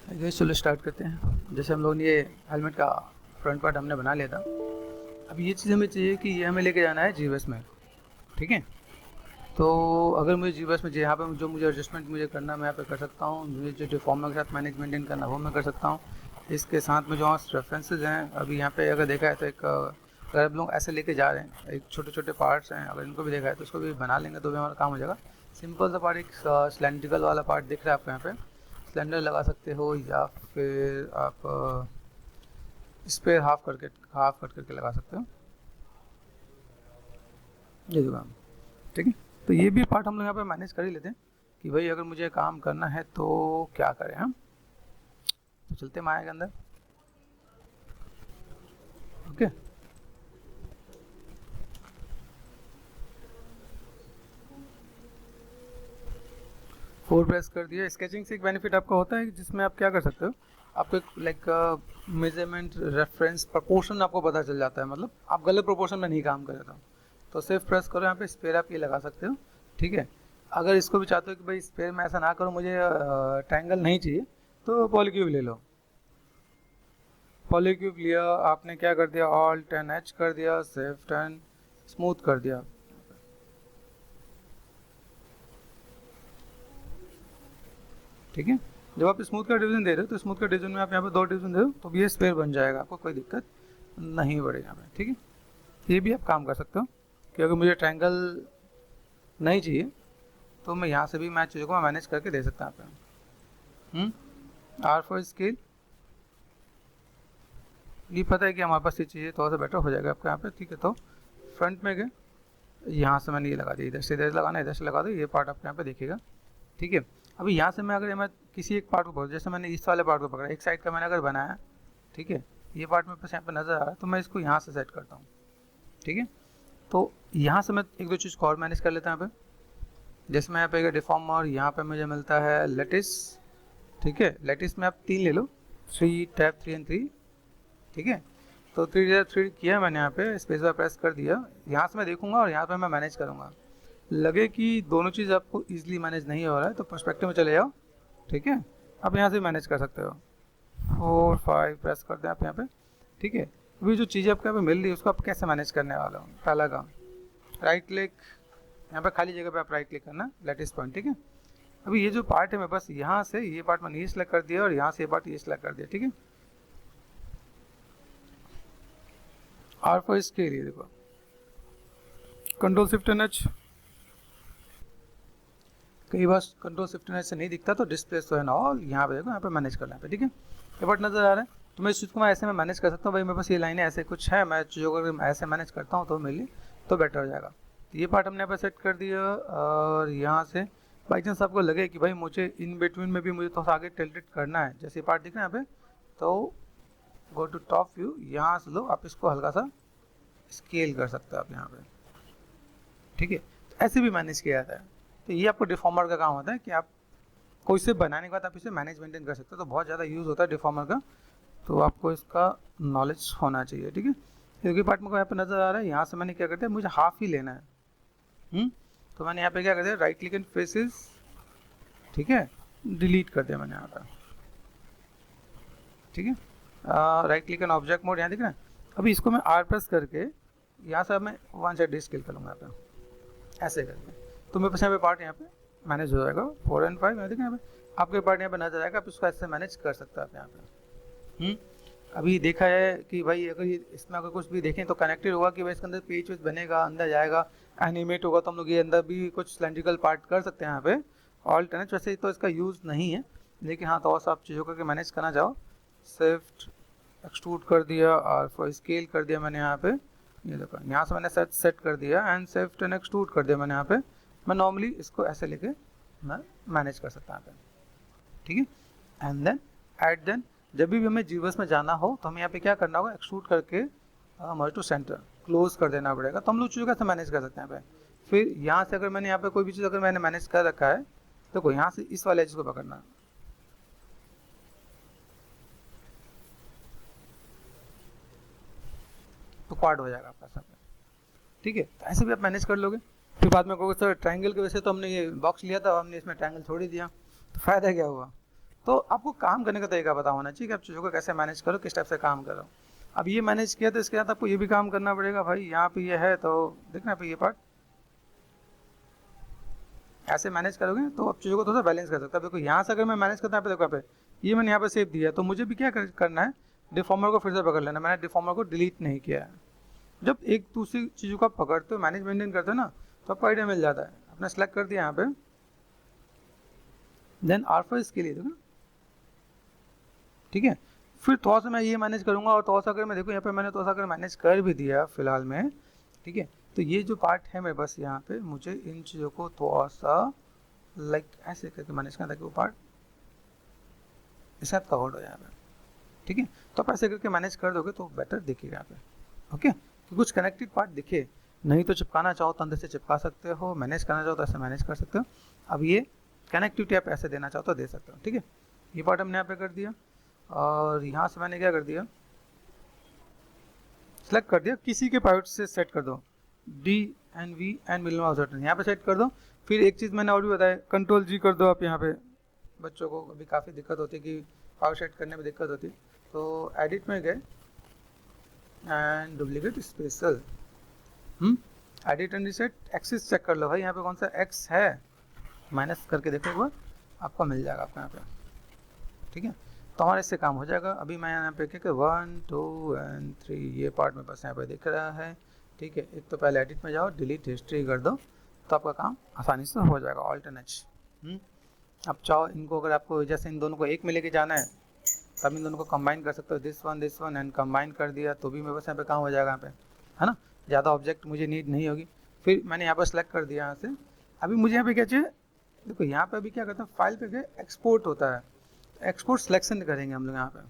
चलो स्टार्ट करते हैं। जैसे हम लोग ने ये हेलमेट का फ्रंट पार्ट हमने बना लिया था। अब ये चीज़ हमें चाहिए कि ये हमें लेके जाना है जीवीएस में, ठीक है। तो अगर मुझे जीवीएस में यहाँ पे जो मुझे एडजस्टमेंट मुझे करना मैं यहाँ पे कर सकता हूँ, मुझे जो डिफॉर्मर के साथ मैनेज मेंटेन करना वो मैं कर सकता हूँ। इसके साथ में जो रेफरेंसेज हैं अभी यहाँ पे अगर देखा है तो एक अगर आप लोग ऐसे लेके जा रहे हैं, एक छोटे छोटे पार्ट्स हैं, अगर इनको भी देखा है तो उसको भी बना लेंगे तो भी हमारा काम हो जाएगा। सिंपल सा पार्ट, एक सिलेंड्रिकल वाला पार्ट दिख रहा है आपको यहाँ पे, सिलेंडर लगा सकते हो या फिर आप स्पेयर हाफ कट करके लगा सकते हो। ये जो काम, ठीक है। तो ये भी पार्ट हम लोग यहाँ पे मैनेज कर ही लेते हैं कि भाई अगर मुझे काम करना है तो क्या करें हम। तो चलते माया के अंदर, ओके। 4 प्रेस कर दिया। स्केचिंग से एक बेनिफिट आपका होता है जिसमें आप क्या कर सकते हो, आपको एक लाइक मेजरमेंट रेफरेंस प्रोपोर्शन आपको पता चल जाता है, मतलब आप गलत प्रोपोर्शन में नहीं काम कर रहे हो तो सिर्फ प्रेस करो यहाँ पे, स्पेयर आप ये लगा सकते हो, ठीक है। अगर इसको भी चाहते हो कि भाई स्पेयर में ऐसा ना करो, मुझे ट्रायंगल नहीं चाहिए, तो पॉलीक्यूब ले लो। पॉलीक्यूब लिया आपने, क्या कर दिया, ऑल्ट एंड एच कर दिया, शिफ्ट एंड स्मूथ कर दिया, ठीक है। जब आप स्मूथ का डिवीजन दे रहे हो तो स्मूथ का डिवीजन में आप यहाँ पे 2 डिवीजन दे दो तो भी ये स्पेयर बन जाएगा, आपको कोई दिक्कत नहीं पड़ेगी यहाँ पे, ठीक है। ये भी आप काम कर सकते हो कि अगर मुझे ट्रायंगल नहीं चाहिए तो मैं यहाँ से भी मैं चीज़ों को मैनेज करके दे सकता हूँ यहाँ पे। आर फॉर स्केल, ये पता है कि हमारे पास ये चीज़ें थोड़ा सा बेटर हो जाएगा आपको यहाँ पे, ठीक है। तो फ्रंट में गए, यहाँ से मैंने ये लगा दिया, इधर से इधर लगाना, इधर से लगा दो, ये पार्ट आपको यहाँ पे दिखेगा, ठीक है। अभी यहाँ से मैं अगर मैं किसी एक पार्ट को पकड़, जैसे मैंने इस वाले पार्ट को पकड़ा, एक साइड का मैंने अगर बनाया, ठीक है, ये पार्ट मेरे पास यहाँ पे नज़र आ रहा है तो मैं इसको यहाँ से सेट करता हूँ, ठीक है। तो यहाँ से मैं एक दो चीज़ को और मैनेज कर लेता हूँ यहाँ पे। जैसे मैं यहाँ पे डिफॉर्मर, यहाँ पे मुझे मिलता है लेटिस, ठीक है। लेटिस में आप 3 ले लो, 3 टैप 3 एंड 3, ठीक है। तो 3 किया मैंने यहाँ पे, स्पेस बार प्रेस कर दिया, यहाँ से मैं देखूंगा और यहाँ पे मैं मैनेज करूँगा। लगे कि दोनों चीज़ आपको इजीली मैनेज नहीं हो रहा है तो पर्सपेक्टिव में चले जाओ, ठीक है। आप यहाँ से मैनेज कर सकते हो। 4 5 प्रेस कर दें आप यहाँ पे, ठीक है। अभी जो चीज़ें आपको यहाँ पे मिल रही है उसको आप कैसे मैनेज करने वाला हूँ। पहला काम, राइट क्लिक, यहाँ पे खाली जगह पे आप राइट क्लिक करना, लेटेस्ट पॉइंट, ठीक है। अभी ये जो पार्ट है मैं बस यहाँ से ये पार्ट मैंने ये सिलेक्ट कर दिया और यहाँ से ये पार्ट ये सिलेक्ट कर दिया, ठीक है। आर फॉर स्केल, ये देखो, कंट्रोल शिफ्ट एंड एच। कई बार कंट्रोल शिफ्ट एंड एच से नहीं दिखता तो डिस्प्ले तो है ना, ऑल यहाँ पे देखो, यहाँ पे मैनेज करना है, ठीक है। ये पार्ट नजर आ रहा है तो मैं इस चीज़ को मैं ऐसे में मैनेज कर सकता हूँ। भाई मेरे पास ये लाइनें ऐसे कुछ है, मैं चीज़ों को अगर ऐसे मैनेज करता हूँ तो मेरे लिए तो बेटर हो जाएगा। तो ये पार्ट हमने यहाँ पर सेट कर दिया और यहाँ से बाई चांस आपको लगे कि भाई मुझे इन बिटवीन में भी मुझे थोड़ा सा आगे टिल्टेड करना है, जैसे पार्ट दिख रहा है यहाँ पे, तो गो टू टॉप व्यू, यहाँ से लो आप इसको हल्का सा स्केल कर सकते हो आप यहाँ पे, ठीक है। तो ऐसे भी मैनेज किया जाता है। तो ये आपको डिफॉर्मर का काम होता है कि आप कोई से बनाने के बाद आप इसे मैनेज मेंटेन कर सकते हो, तो बहुत ज़्यादा यूज़ होता है डिफॉर्मर का, तो आपको इसका नॉलेज होना चाहिए, ठीक है। क्योंकि पार्ट में यहाँ पे नज़र आ रहा है, यहाँ से मैंने क्या करते हैं, मुझे हाफ ही लेना है, तो मैंने यहाँ पे क्या कर दिया, राइट क्लिक एंड फेसेस, ठीक है, डिलीट कर दिया मैंने यहाँ पर, ठीक है। Right click and object mode, यहाँ दिख रहा है। अभी इसको मैं आर प्रेस करके यहाँ से मैं 1 साइड डिस्केल कर लूँगा यहाँ पे, ऐसे करके, तो मेरे पास यहाँ पे पार्ट यहाँ पे मैनेज हो जाएगा। 4 एंड 5 यहाँ पे आपके पार्ट यहाँ पे नजर आएगा, आप इसको ऐसे मैनेज कर सकते हो आप यहाँ पे। अभी देखा है कि भाई अगर ये इसमें अगर कुछ भी देखें तो कनेक्टेड होगा कि भाई इसके अंदर पेज वेज बनेगा, अंदर जाएगा, एनिमेट होगा, तो हम लोग ये अंदर भी कुछ सिलेंड्रिकल पार्ट कर सकते हैं यहाँ पे। ऑल्ट एंड एच वैसे तो इसका यूज़ नहीं है, लेकिन हाँ तो और आप चीज़ों करके मैनेज करना चाहो, शिफ्ट एक्सट्रूड कर दिया और फॉर स्केल कर दिया मैंने यहाँ पे, ये देखो यहाँ से मैंने सेट कर दिया एंड शिफ्ट एंड एक्सट्रूड कर दिया मैंने यहाँ पे। मैं नॉर्मली इसको ऐसे लेके मैं मैनेज कर सकता हूँ यहाँ पे, ठीक है। एंड देन एट देन जब भी हमें जीवीएस में जाना हो तो हमें यहाँ पे क्या करना होगा, एक्सट्रूड करके मर्ज टू सेंटर क्लोज कर देना पड़ेगा, तो हम लोग चीज़ों कैसे मैनेज कर सकते हैं यहाँ पे। फिर यहाँ से अगर मैंने यहाँ पे कोई भी चीज़ अगर मैंने मैनेज कर रखा है तो कोई यहाँ से इस वाले एज को पकड़ना, तो क्वाड हो जाएगा आपका सब, ठीक है। तो ऐसे भी आप मैनेज कर लोगे। फिर बाद में कहोगे सर ट्रायंगल की वजह से तो हमने ये बॉक्स लिया था, हमने इसमें ट्रायंगल छोड़ ही दिया, तो फ़ायदा क्या हुआ। तो आपको काम करने का तरीका पता होना चाहिए कि आप चीज़ों को कैसे मैनेज करो, किस टाइप से काम करो। अब ये मैनेज किया तो इसके साथ आपको ये भी काम करना पड़ेगा भाई, यहाँ पे ये है तो देखना पे ये पार्ट ऐसे मैनेज करोगे तो आप चीज़ों को थोड़ा सा बैलेंस कर सकते हो। देखो यहाँ से अगर मैं मैनेज करता है, देखो यहाँ पे ये मैंने यहाँ पे सेव दिया, तो मुझे भी क्या करना है, डिफॉर्मर को फिर से पकड़ लेना। मैंने डिफॉर्मर को डिलीट नहीं किया है। जब एक दूसरी चीज़ों को आप पकड़ते हो, मैनेज मेंटेन करते हो ना, तो आपको आइडिया मिल जाता है। आपने सेलेक्ट कर दिया यहाँ पे, देन R4 इसके लिए देखो, ठीक है। फिर थोड़ा सा मैं ये मैनेज करूँगा, और थोड़ा सा अगर मैं देखूँ यहाँ पे मैंने थोड़ा सा अगर मैनेज कर भी दिया फिलहाल में, ठीक है। तो ये जो पार्ट है मेरे बस यहाँ पे मुझे इन चीज़ों को थोड़ा सा लाइक ऐसे करके मैनेज करना ताकि वो पार्ट इस साथ कवर्ड हो जाए यहाँ पे, ठीक है। तो आप ऐसे करके मैनेज कर दोगे तो बेटर दिखेगा यहाँ पे, ओके। तो कुछ कनेक्टेड पार्ट दिखे, नहीं तो चिपकाना चाहो तो अंदर से चिपका सकते हो, मैनेज करना चाहो तो ऐसे मैनेज कर सकते हो। अब ये कनेक्टिविटी आप ऐसे देना चाहो तो दे सकते हो, ठीक है। ये पार्ट हमने यहाँ पे कर दिया, और यहाँ से मैंने क्या कर दिया, सेलेक्ट कर दिया, किसी के पाइवट से सेट कर दो, D and V and minimum observation यहाँ पे सेट कर दो। फिर एक चीज़ मैंने और भी बताया, कंट्रोल G कर दो आप। यहाँ पे बच्चों को अभी काफ़ी दिक्कत होती है कि पावर सेट करने में दिक्कत होती है, तो एडिट में गए and duplicate special, edit and reset, axis check कर लो भाई, यहाँ पे कौन सा एक्स है, माइनस करके देखो एक बार, आपको मिल जाएगा आपको यहाँ पे, ठीक है। तो हमारे इससे काम हो जाएगा। अभी मैं यहाँ पे क्या 1 2 एंड 3 ये पार्ट में बस यहाँ पे दिख रहा है, ठीक है। एक तो पहले एडिट में जाओ, डिलीट हिस्ट्री कर दो, तो आपका काम आसानी से हो जाएगा। ऑल्टरनेट अब चाहो इनको, अगर आपको जैसे इन दोनों को एक में लेके जाना है, तब इन दोनों को कंबाइन कर सकते हो, दिस वन एंड कंबाइन कर दिया तो भी मेरे पास यहाँ पे काम हो जाएगा यहाँ पे, है ना। ज़्यादा ऑब्जेक्ट मुझे नीड नहीं होगी। फिर मैंने यहाँ पर सेलेक्ट कर दिया यहाँ से। अभी मुझे यहाँ पे क्या चाहिए, देखो यहाँ पे अभी क्या करते हैं, फाइल पे गए, एक्सपोर्ट होता है, एक्सपोर्ट सिलेक्शन करेंगे हम लोग यहाँ पे,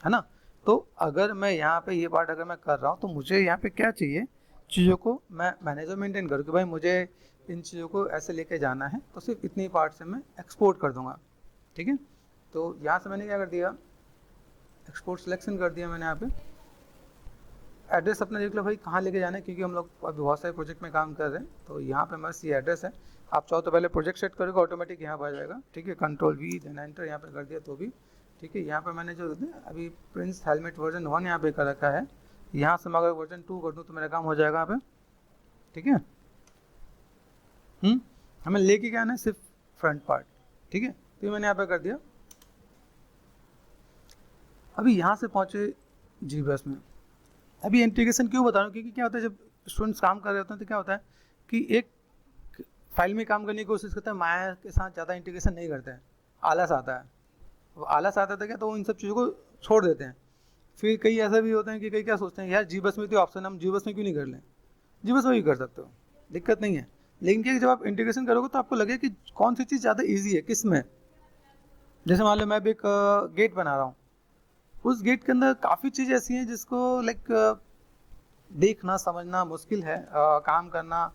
है ना। तो अगर मैं यहाँ पे ये पार्ट अगर मैं कर रहा हूँ तो मुझे यहाँ पे क्या चाहिए, चीज़ों को मैं मैनेजर मेंटेन करूँ कि भाई मुझे इन चीज़ों को ऐसे लेके जाना है, तो सिर्फ इतनी पार्ट से मैं एक्सपोर्ट कर दूँगा, ठीक है। तो यहाँ से मैंने क्या कर दिया, एक्सपोर्ट सिलेक्शन कर दिया मैंने यहाँ पे। एड्रेस अपना देख लो भाई कहाँ लेके जाना है, क्योंकि हम लोग अभी बहुत सारे प्रोजेक्ट में काम कर रहे हैं, तो यहाँ पे बस ये एड्रेस है। आप चाहो तो पहले प्रोजेक्ट सेट करोगे, ऑटोमेटिक यहाँ पर आ जाएगा, ठीक है। कंट्रोल V देन एंटर यहाँ पे कर दिया तो भी ठीक है। यहाँ पे मैंने जो अभी प्रिंस हेलमेट वर्जन 1 यहाँ पे कर रखा है, यहाँ से मैं अगर वर्जन 2 कर दूँ तो मेरा काम हो जाएगा यहाँ पे, ठीक है। हमें लेके क्या आना है, सिर्फ फ्रंट पार्ट, ठीक है। तो मैंने यहाँ पे कर दिया। अभी यहाँ से पहुँचे GBoss में। अभी इंटीग्रेशन क्यों बता रहा हूँ, क्योंकि क्या होता है जब स्टूडेंट्स काम कर रहे होते हैं तो क्या होता है कि एक फाइल में काम करने की कोशिश करते हैं, माया के साथ ज़्यादा इंटीग्रेशन नहीं करते हैं, आलस आता है। वो आलस आता था क्या, तो इन सब चीज़ों को छोड़ देते हैं। फिर कई ऐसा भी होते हैं कि कई क्या सोचते हैं, यार GBoss में तो ऑप्शन हम GBoss में क्यों नहीं कर लें, GBoss में भी कर सकते हो, दिक्कत नहीं है। लेकिन क्या जब आप इंटीग्रेशन करोगे तो आपको लगे कि कौन सी चीज़ ज़्यादा ईजी है, किस में। जैसे मान लो मैं भी एक गेट बना रहा हूँ, उस गेट के अंदर काफ़ी चीज़ ऐसी हैं जिसको लाइक देखना समझना मुश्किल है, काम करना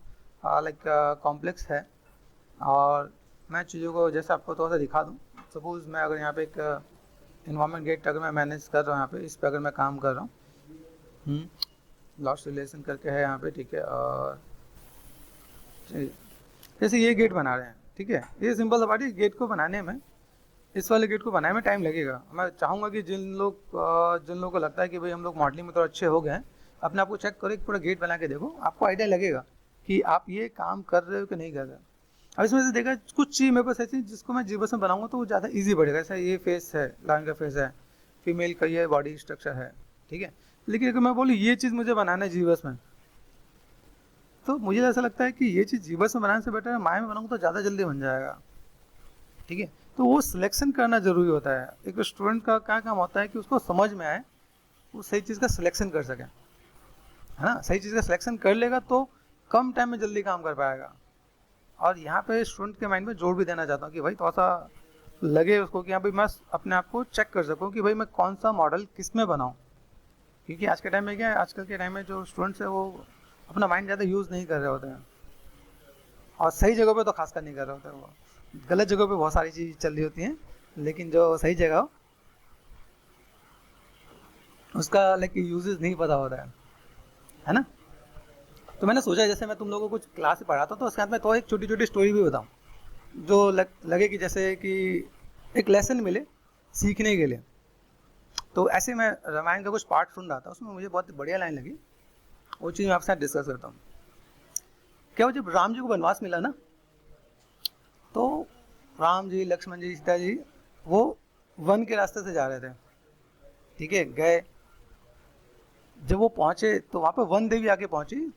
लाइक कॉम्प्लेक्स है। और मैं चीज़ों को जैसे आपको थोड़ा सा दिखा दूँ, सपोज़ मैं अगर यहाँ पे एक इन्वायरमेंट गेट अगर मैं मैनेज कर रहा हूँ, यहाँ पे इस पर अगर मैं काम कर रहा हूँ, लॉस रिलेशन करके है यहाँ पे, ठीक है। और जैसे ये गेट बना रहे हैं, ठीक है, ये सिंपल सा बात है। गेट को बनाने में, इस वाले गेट को बनाने में टाइम लगेगा। मैं चाहूँगा कि जिन लोगों को लगता है कि भाई हम लोग मॉडलिंग में तो अच्छे हो गए हैं, अपने आप को चेक करो, एक पूरा गेट बना के देखो, आपको आइडिया लगेगा कि आप ये काम कर रहे हो कि नहीं कर रहे हो। अब इसमें से देखा कुछ चीज़ मेरे पास ऐसी जिसको मैं GBoss में बनाऊंगा तो वो ज़्यादा इजी पड़ेगा। ऐसा ये फेस है, लाइन का फेस है, फीमेल का ये बॉडी स्ट्रक्चर है, ठीक है। लेकिन अगर मैं बोलूँ ये चीज़ मुझे बनाना है GBoss में, तो मुझे ऐसा लगता है कि ये चीज़ GBoss में बनाने से बेटर है माया में बनाऊँगा तो ज़्यादा जल्दी बन जाएगा, ठीक है। तो वो सिलेक्शन करना ज़रूरी होता है। एक स्टूडेंट का क्या काम होता है कि उसको समझ में आए, वो सही चीज़ का सिलेक्शन कर सके, है ना। सही चीज़ का सिलेक्शन कर लेगा तो कम टाइम में जल्दी काम कर पाएगा। और यहाँ पे स्टूडेंट के माइंड में जोड़ भी देना चाहता हूँ कि भाई थोड़ा सा लगे उसको कि हाँ भाई मैं अपने आप को चेक कर सकूँ कि भाई मैं कौन सा मॉडल किस में बनाऊँ। क्योंकि आज के टाइम में क्या है, आजकल के टाइम में जो स्टूडेंट्स है वो अपना माइंड ज़्यादा यूज़ नहीं कर रहे होते हैं, और सही जगह पे तो खासकर नहीं कर रहे होते हैं। वो गलत जगह पे बहुत सारी चीज़ चल रही होती हैं, लेकिन जो सही जगह हो उसका लाइक यूजेस नहीं पता होता है ना। तो मैंने सोचा जैसे मैं तुम लोगों को कुछ क्लास से पढ़ाता हूँ तो उसके साथ में तो एक छोटी छोटी स्टोरी भी बताऊँ जो लगे कि जैसे कि एक लेसन मिले सीखने के लिए। तो ऐसे मैं रामायण का कुछ पार्ट सुन रहा था, उसमें मुझे बहुत बढ़िया लाइन लगी, वो चीज़ मैं आपके साथ डिस्कस करता हूँ। क्या हो, जब राम जी को वनवास मिला ना, तो राम जी, लक्ष्मण जी, सीता जी वो वन के रास्ते से जा रहे थे, ठीक है, गए। जब वो पहुंचे तो वहाँ पे वन देवी आके पहुंची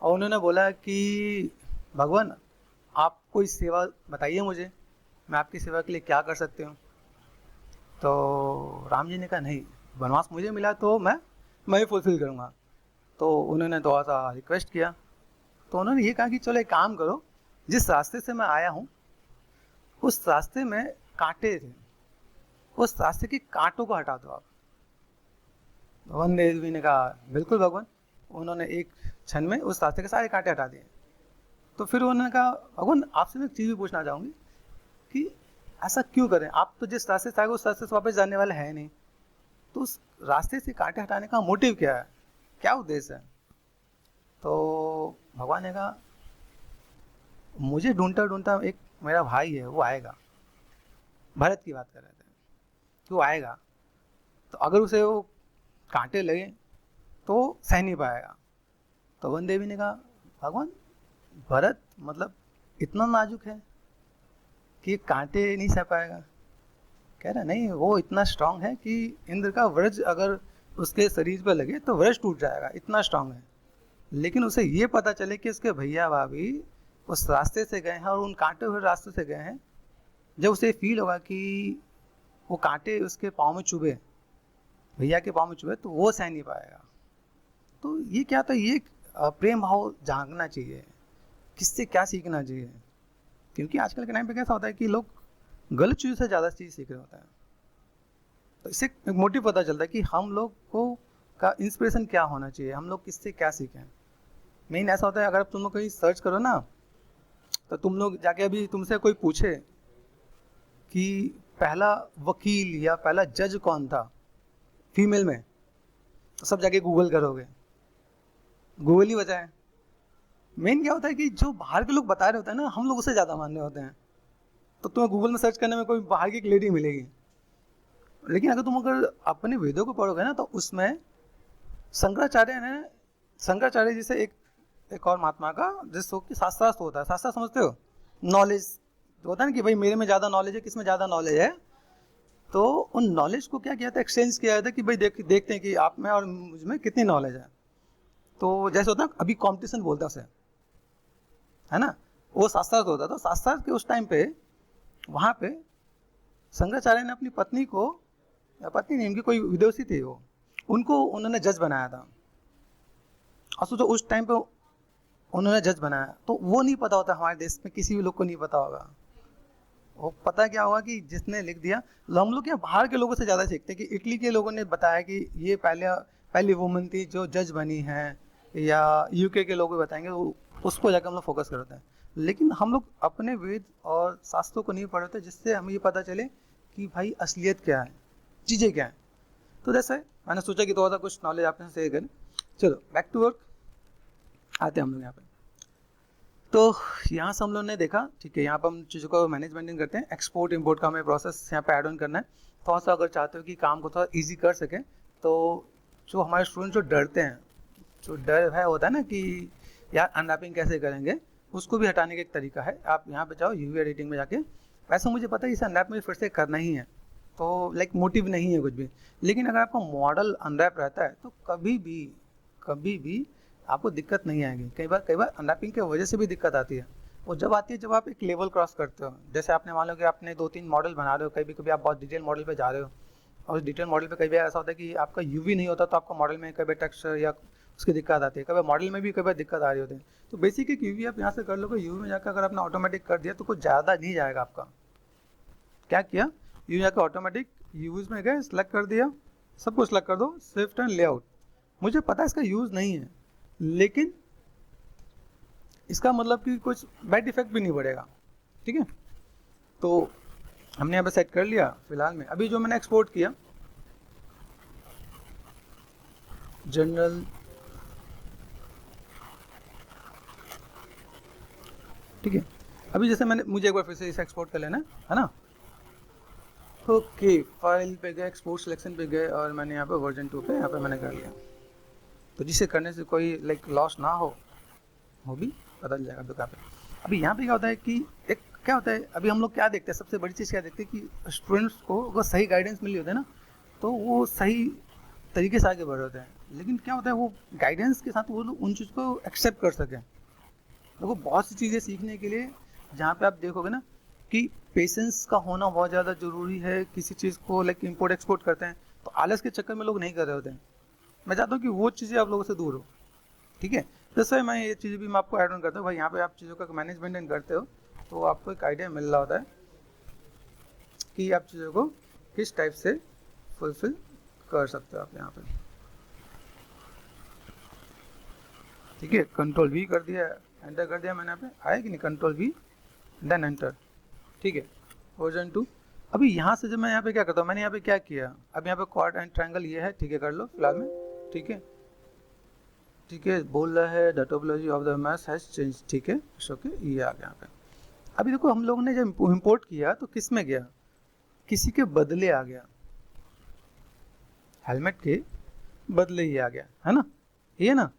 और उन्होंने बोला कि भगवान आप कोई सेवा बताइए मुझे, मैं आपकी सेवा के लिए क्या कर सकती हूँ। तो राम जी ने कहा नहीं, वनवास मुझे मिला तो मैं ही फुलफिल करूँगा। तो उन्होंने थोड़ा सा रिक्वेस्ट किया, तो उन्होंने ये कहा कि चलो एक काम करो, जिस रास्ते से मैं आया हूँ उस रास्ते में कांटे थे, उस रास्ते के कांटों को हटा दो आप। वन देवी ने कहा बिल्कुल भगवान। उन्होंने एक क्षण में उस रास्ते के सारे कांटे हटा दिए। तो फिर उन्होंने कहा भगवान आपसे मैं एक चीज़ भी पूछना चाहूँगी कि ऐसा क्यों करें, आप तो जिस रास्ते से आए उस रास्ते से वापस जाने वाले हैं नहीं, तो उस रास्ते से कांटे हटाने का मोटिव क्या है, क्या उद्देश्य है। तो भगवान ने कहा मुझे ढूंढता ढूंढता एक मेरा भाई है, वो आएगा। भरत की बात कर रहे थे कि वो आएगा, तो अगर उसे वो कांटे लगे तो सह नहीं पाएगा। तो वन देवी ने कहा भगवान भरत मतलब इतना नाजुक है कि कांटे नहीं सह पाएगा। कह रहा नहीं, वो इतना स्ट्रांग है कि इंद्र का वज्र अगर उसके शरीर पर लगे तो वज्र टूट जाएगा, इतना स्ट्रांग है। लेकिन उसे ये पता चले कि उसके भैया भाभी उस रास्ते से गए हैं और उन कांटे हुए रास्ते से गए हैं, जब उसे फील होगा कि वो कांटे उसके पाँव में चुभे, भैया के पाँव में चुभे, तो वो सह नहीं पाएगा। तो ये क्या था, ये प्रेम भाव जागना चाहिए, किससे क्या सीखना चाहिए। क्योंकि आजकल के टाइम पे कैसा होता है कि लोग गलत चीज़ से ज़्यादा चीज़ सीख रहे होते हैं। तो इससे एक मोटिव पता चलता है कि हम लोग को का इंस्पिरेशन क्या होना चाहिए, हम लोग किससे क्या सीखें। मेन ऐसा होता है, अगर तुम लोग कहीं सर्च करो ना, तो तुम लोग जाके अभी तुमसे कोई पूछे कि पहला वकील या पहला जज कौन था फीमेल में, तो सब जाके गूगल करोगे, गूगल ही बचा है। मेन क्या होता है कि जो बाहर के लोग बता रहे होते हैं ना, हम लोग उससे ज़्यादा मान रहे होते हैं। तो तुम्हें गूगल में सर्च करने में कोई बाहर की एक लेडी मिलेगी, लेकिन अगर तुम अपने वेदों को पढ़ोगे ना, तो उसमें शंकराचार्य जी से एक और महात्मा का, जिसको कि शास्त्रार्थ होता है, शास्त्र समझते हो, नॉलेज होता है ना कि भाई मेरे में ज़्यादा नॉलेज है, किसमें ज़्यादा नॉलेज है। तो उन नॉलेज को क्या किया था, एक्सचेंज किया था कि भाई देखते हैं कि आप में और मुझ में कितनी नॉलेज है। तो जैसे होता है अभी कंपटीशन बोलता है उसे, है ना, वो शास्त्रार्थ होता। तो शास्त्रार्थ के उस टाइम पे वहाँ पे शंकराचार्य ने अपनी पत्नी को, या पत्नी नहीं, उनकी कोई विदेशी थी वो, उनको उन्होंने जज बनाया था। और सोचो उस टाइम पे उन्होंने जज बनाया, तो वो नहीं पता होता, हमारे देश में किसी भी लोग को नहीं पता होगा। वो पता क्या होगा कि जिसने लिख दिया। हम लोग क्या बाहर के लोगों से ज़्यादा सीखते हैं कि इटली के लोगों ने बताया कि ये पहली वुमन थी जो जज बनी है, या यूके के लोग बताएंगे, उसको जाकर हम लोग फोकस करते हैं। लेकिन हम लोग अपने वेद और शास्त्रों को नहीं पढ़ते, जिससे हमें ये पता चले कि भाई असलियत क्या है, चीज़ें क्या है। तो जैसे मैंने सोचा कि थोड़ा सा कुछ नॉलेज आपने शेयर करें। चलो बैक टू वर्क आते हैं हम लोग यहाँ पे। तो यहाँ से हम लोग ने देखा, ठीक है, यहाँ पर हम चीज़ों को मैनेजमेंट करते हैं। एक्सपोर्ट इंपोर्ट का हमें प्रोसेस यहाँ पे ऐड ऑन करना है। थोड़ा सा अगर चाहते हो कि काम को थोड़ा इजी कर सकें, तो जो हमारे स्टूडेंट जो डरते हैं, जो डर है होता है ना कि यार अनरैपिंग कैसे करेंगे, उसको भी हटाने का एक तरीका है। आप यहाँ पे जाओ यूवी एडिटिंग में जाके, वैसे मुझे पता है इसे अनरैप में फिर से करना ही है, तो लाइक मोटिव नहीं है कुछ भी। लेकिन अगर आपका मॉडल अनरैप रहता है तो कभी भी आपको दिक्कत नहीं आएगी। कई बार अनरैपिंग की वजह से भी दिक्कत आती है। वो जब आती है जब आप एक लेवल क्रॉस करते हो। जैसे आपने मान लो कि आपने 2-3 मॉडल बना रहे हो, कभी आप बहुत डिटेल मॉडल पे जा रहे हो, और उस डिटेल मॉडल पे कई बार ऐसा होता है कि आपका यूवी नहीं होता, तो आपका मॉडल में कई बार टेक्सचर या उसकी दिक्कत आती है, कई बार मॉडल में भी कई बार दिक्कत आ रही होती है। तो बेसिक एक यूवी आप यहाँ से कर लोगे, यूवी में जाकर अगर आपने ऑटोमेटिक कर दिया तो कुछ ज़्यादा नहीं जाएगा आपका। क्या किया, यूवी जाकर ऑटोमेटिक यूज में गए, सेलेक्ट कर दिया, सब कुछ सेलेक्ट कर दो, स्विफ्ट एंड लेआउट। मुझे पता है इसका यूज़ नहीं है, लेकिन इसका मतलब कि कुछ बैड इफेक्ट भी नहीं पड़ेगा, ठीक है। तो हमने यहाँ पे सेट कर लिया। फिलहाल में अभी जो मैंने एक्सपोर्ट किया जनरल, ठीक है। अभी जैसे मुझे एक बार फिर से इसे एक्सपोर्ट कर लेना है ना। ओके, फाइल पे गए, एक्सपोर्ट सिलेक्शन पे गए और मैंने यहाँ पे वर्जन 2 पे यहाँ पे मैंने कर लिया। तो जिसे करने से कोई लाइक लॉस ना हो, वो भी बदल जाएगा। तो पे अभी यहाँ पे क्या होता है कि एक क्या होता है, अभी हम लोग क्या देखते हैं, सबसे बड़ी चीज़ क्या देखते हैं कि स्टूडेंट्स को अगर सही गाइडेंस मिली होती है ना, तो वो सही तरीके से आगे बढ़ होते हैं। लेकिन क्या होता है, वो गाइडेंस के साथ वो लोग उन चीज़ को एक्सेप्ट कर सकें। देखो बहुत सी चीज़ें सीखने के लिए जहाँ पे आप देखोगे ना कि पेशेंस का होना बहुत ज़्यादा ज़रूरी है। किसी चीज़ को लाइक इंपोर्ट एक्सपोर्ट करते हैं तो आलस के चक्कर में लोग नहीं कर रहे होते हैं। मैं चाहता हूँ कि वो चीज़ें आप लोगों से दूर हो, ठीक है। जैसे मैं ये चीज़ें भी मैं आपको ऐड ऑन करता हूँ भाई, यहाँ पे आप चीज़ों का मैनेजमेंट करते हो तो आपको एक आइडिया मिल रहा होता है कि आप चीज़ों को किस टाइप से फुलफिल कर सकते हो आप यहाँ पे, ठीक है। कंट्रोल वी कर दिया, एंटर कर दिया मैंने, यहाँ पे आया कि नहीं, कंट्रोल वी देन एंटर, ठीक है। वर्जन 2। अभी यहाँ से जब मैं यहाँ पे क्या करता हूँ, मैंने यहाँ पे क्या किया, अब यहाँ पे क्वाड एंड ट्रायंगल ये है, ठीक है, कर लो फिलहाल में, ठीक है, ठीक है। बोल रहा है the topology of the math has change, ठीक है, ओके, ये आ गया यहाँ पे। अभी देखो हम लोगों ने जब इंपोर्ट किया तो किस में गया, किसी के बदले आ गया, हेलमेट के बदले ही आ गया, है ना, ये ना।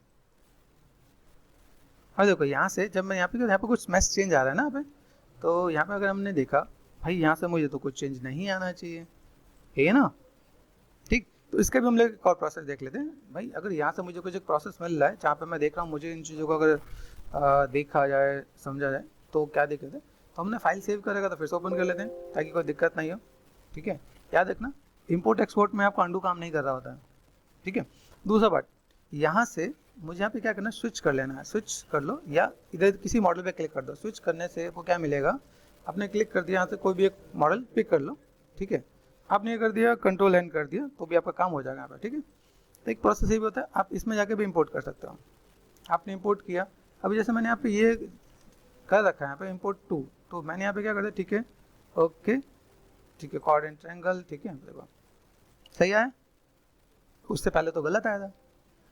और देखो यहाँ से जब मैं यहाँ पे कुछ मैथ चेंज आ रहा है ना यहाँ पे, तो यहाँ पे अगर हमने देखा भाई यहाँ से मुझे तो कुछ चेंज नहीं आना चाहिए, है ना, ठीक। तो इसका भी हम लोग एक और प्रोसेस देख लेते हैं भाई। अगर यहाँ से मुझे कुछ एक प्रोसेस मिल रहा है जहाँ पे मैं देख रहा हूँ मुझे इन चीज़ों को अगर देखा जाए, समझा जाए, तो क्या देख लेते हैं, तो हमने फाइल सेव करेगा तो फिर से ओपन कर लेते हैं ताकि कोई दिक्कत नहीं हो, ठीक है। याद रखना इंपोर्ट एक्सपोर्ट में आपको अंडू काम नहीं कर रहा होता है, ठीक है। दूसरा बात, यहाँ से मुझे यहाँ पे क्या करना है, स्विच कर लेना है, स्विच कर लो या इधर किसी मॉडल पे क्लिक कर दो। स्विच करने से वो क्या मिलेगा, आपने क्लिक कर दिया यहाँ से कोई भी एक मॉडल पिक कर लो, ठीक है। आपने ये कर दिया, कंट्रोल एन कर दिया, तो भी आपका काम हो जाएगा यहाँ पे, ठीक है। तो एक प्रोसेस ये भी होता है, आप इसमें जाके भी इंपोर्ट कर सकते हो। आपने इंपोर्ट किया, अभी जैसे मैंने यहाँ पे ये कर रखा है यहाँ पे इंपोर्ट 2, तो मैंने यहाँ पे क्या कर दिया, ठीक है, ओके, ठीक है, कॉर्ड एंड ट्रायंगल, ठीक है, देखो सही आया, उससे पहले तो गलत आया था।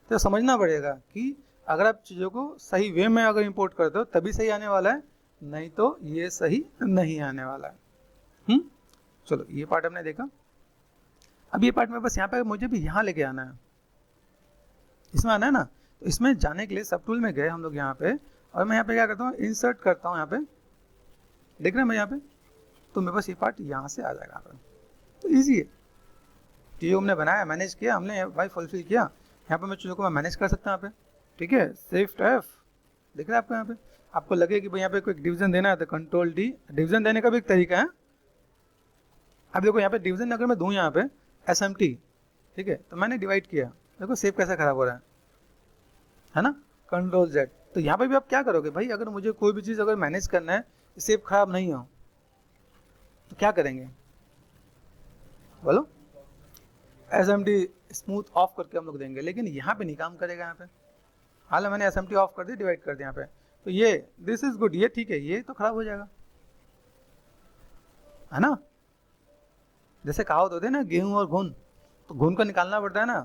तो समझना पड़ेगा कि अगर आप चीज़ों को सही वे में अगर इंपोर्ट करते हो तभी सही आने वाला है, नहीं तो ये सही नहीं आने वाला है। चलो ये पार्ट हमने देखा। अब ये पार्ट में बस यहाँ पे मुझे भी यहाँ लेके आना है, इसमें आना है ना। तो इसमें जाने के लिए सब टूल में गए हम लोग यहाँ पे, और मैं यहाँ पे क्या करता हूँ, इंसर्ट करता हूँ यहाँ पे, देख रहे हैं मैं यहाँ पे, तो मेरे पास ये पार्ट यहाँ से आ जाएगा यहाँ पे। तो ईजी है, चीज़ों हमने बनाया, मैनेज किया हमने भाई, फुलफिल किया। यहाँ पे मैं चीज़ों को मैं मैनेज कर सकता हूँ यहाँ पे, ठीक है। शिफ्ट एफ, देख रहे हैं आपको यहाँ पे, आपको लगे कि भाई यहाँ पे कोई डिवीजन देना है तो कंट्रोल डी, डिवीजन देने का भी एक तरीका है। अब देखो यहाँ पे डिवीजन अगर मैं दूँ यहाँ पे SMT, ठीक है, तो मैंने डिवाइड किया, देखो सेव कैसा खराब हो रहा है ना, कंट्रोल जेड। तो यहाँ पे भी आप क्या करोगे भाई, अगर मुझे कोई भी चीज़ अगर मैनेज करना है, सेव खराब नहीं हो, तो क्या करेंगे बोलो, SMT स्मूथ ऑफ करके हम लोग देंगे। लेकिन यहाँ पे नहीं काम करेगा यहाँ पे, हालांकि मैंने SMT ऑफ कर दी, डिवाइड कर दिया यहाँ पे, तो ये दिस इज गुड, ये ठीक है, ये तो खराब हो जाएगा, है ना। जैसे कहावत होती है ना, गेहूं और घुन, तो घुन को निकालना पड़ता है ना,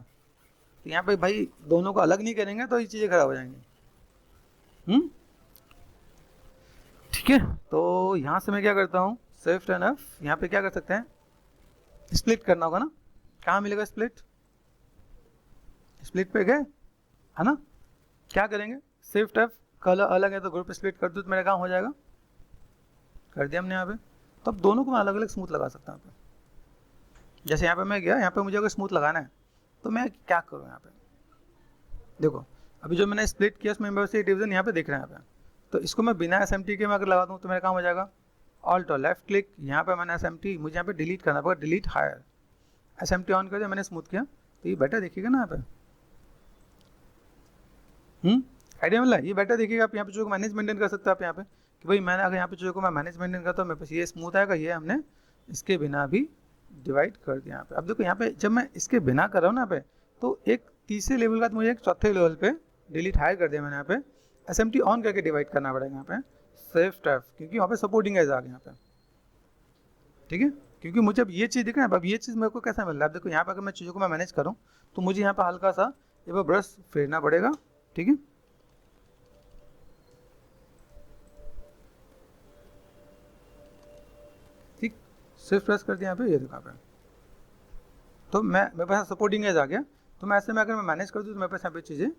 तो यहाँ पे भाई दोनों को अलग नहीं करेंगे तो ये चीज़ें खराब हो जाएंगी। ठीक है, तो यहाँ से मैं क्या करता हूँ, शिफ्ट एंड एफ, यहाँ पे क्या कर सकते हैं, स्प्लिट करना होगा ना, कहाँ मिलेगा स्प्लिट, स्प्लिट पे गए, है ना। क्या करेंगे, शिफ्ट एफ, कलर अलग है तो ग्रुप स्प्लिट कर दूँ तो मेरा काम हो जाएगा, कर दिया हमने यहाँ पे। तो अब दोनों को मैं अलग अलग स्मूथ लगा सकता हूँ यहाँ पे। जैसे यहाँ पे मैं गया, यहाँ पे मुझे अगर स्मूथ लगाना है तो मैं क्या करूँ, यहाँ पे देखो अभी जो मैंने स्प्लिट किया उसमें मेरे से डिवीजन यहाँ पे दिख रहा है यहाँ पे, तो इसको मैं बिना SMT के मैं अगर लगा दूँ तो मेरा काम हो जाएगा। ऑल्ट और लेफ्ट क्लिक, यहाँ पे मैंने SMT, मुझे यहाँ पे डिलीट करना पड़ेगा, डिलीट हायर, SMT ऑन कर दिया मैंने, स्मूथ किया, तो ये बेटर देखिएगा ना यहाँ पे। आइडिया मिला, ये बेटर देखिएगा। आप यहाँ पे चीज़ों को मैनेज मेंटेन कर सकते हो आप यहाँ पे, कि भाई मैंने अगर यहाँ पे चीज़ों को मैं मैनेज मेंटेन करता हूँ, मेरे पास ये स्मूथ आएगा, ये हमने इसके बिना भी डिवाइड कर दिया यहाँ पे। अब देखो यहाँ पे जब मैं इसके बिना कर रहा हूँ ना यहाँ पे, तो एक तीसरे लेवल का मुझे एक चौथे लेवल पे डिलीट हायर कर दिया मैंने, यहाँ पे SMT ऑन करके डिवाइड करना पड़ेगा यहाँ पे, शिफ्ट एफ, क्योंकि वहाँ पे सपोर्टिंग एज आ गया यहाँ पे, ठीक है। क्योंकि मुझे अब ये चीज़ दिख रहा है, अब ये चीज़ मेरे को कैसा मिल रहा है, अब देखो यहाँ पे अगर मैं चीज़ों को मैं मैनेज करूँ तो मुझे यहाँ पे हल्का सा ये ब्रश फेरना पड़ेगा, ठीक है। ठीक, शिफ्ट प्रेस कर दिया यहाँ पे, ये देखो यहाँ पे, तो मेरे पास सपोर्टिंग एज आ गया। तो मैं ऐसे में अगर मैं मैनेज कर दूँ तो मेरे पास यहाँ पे चीज़ें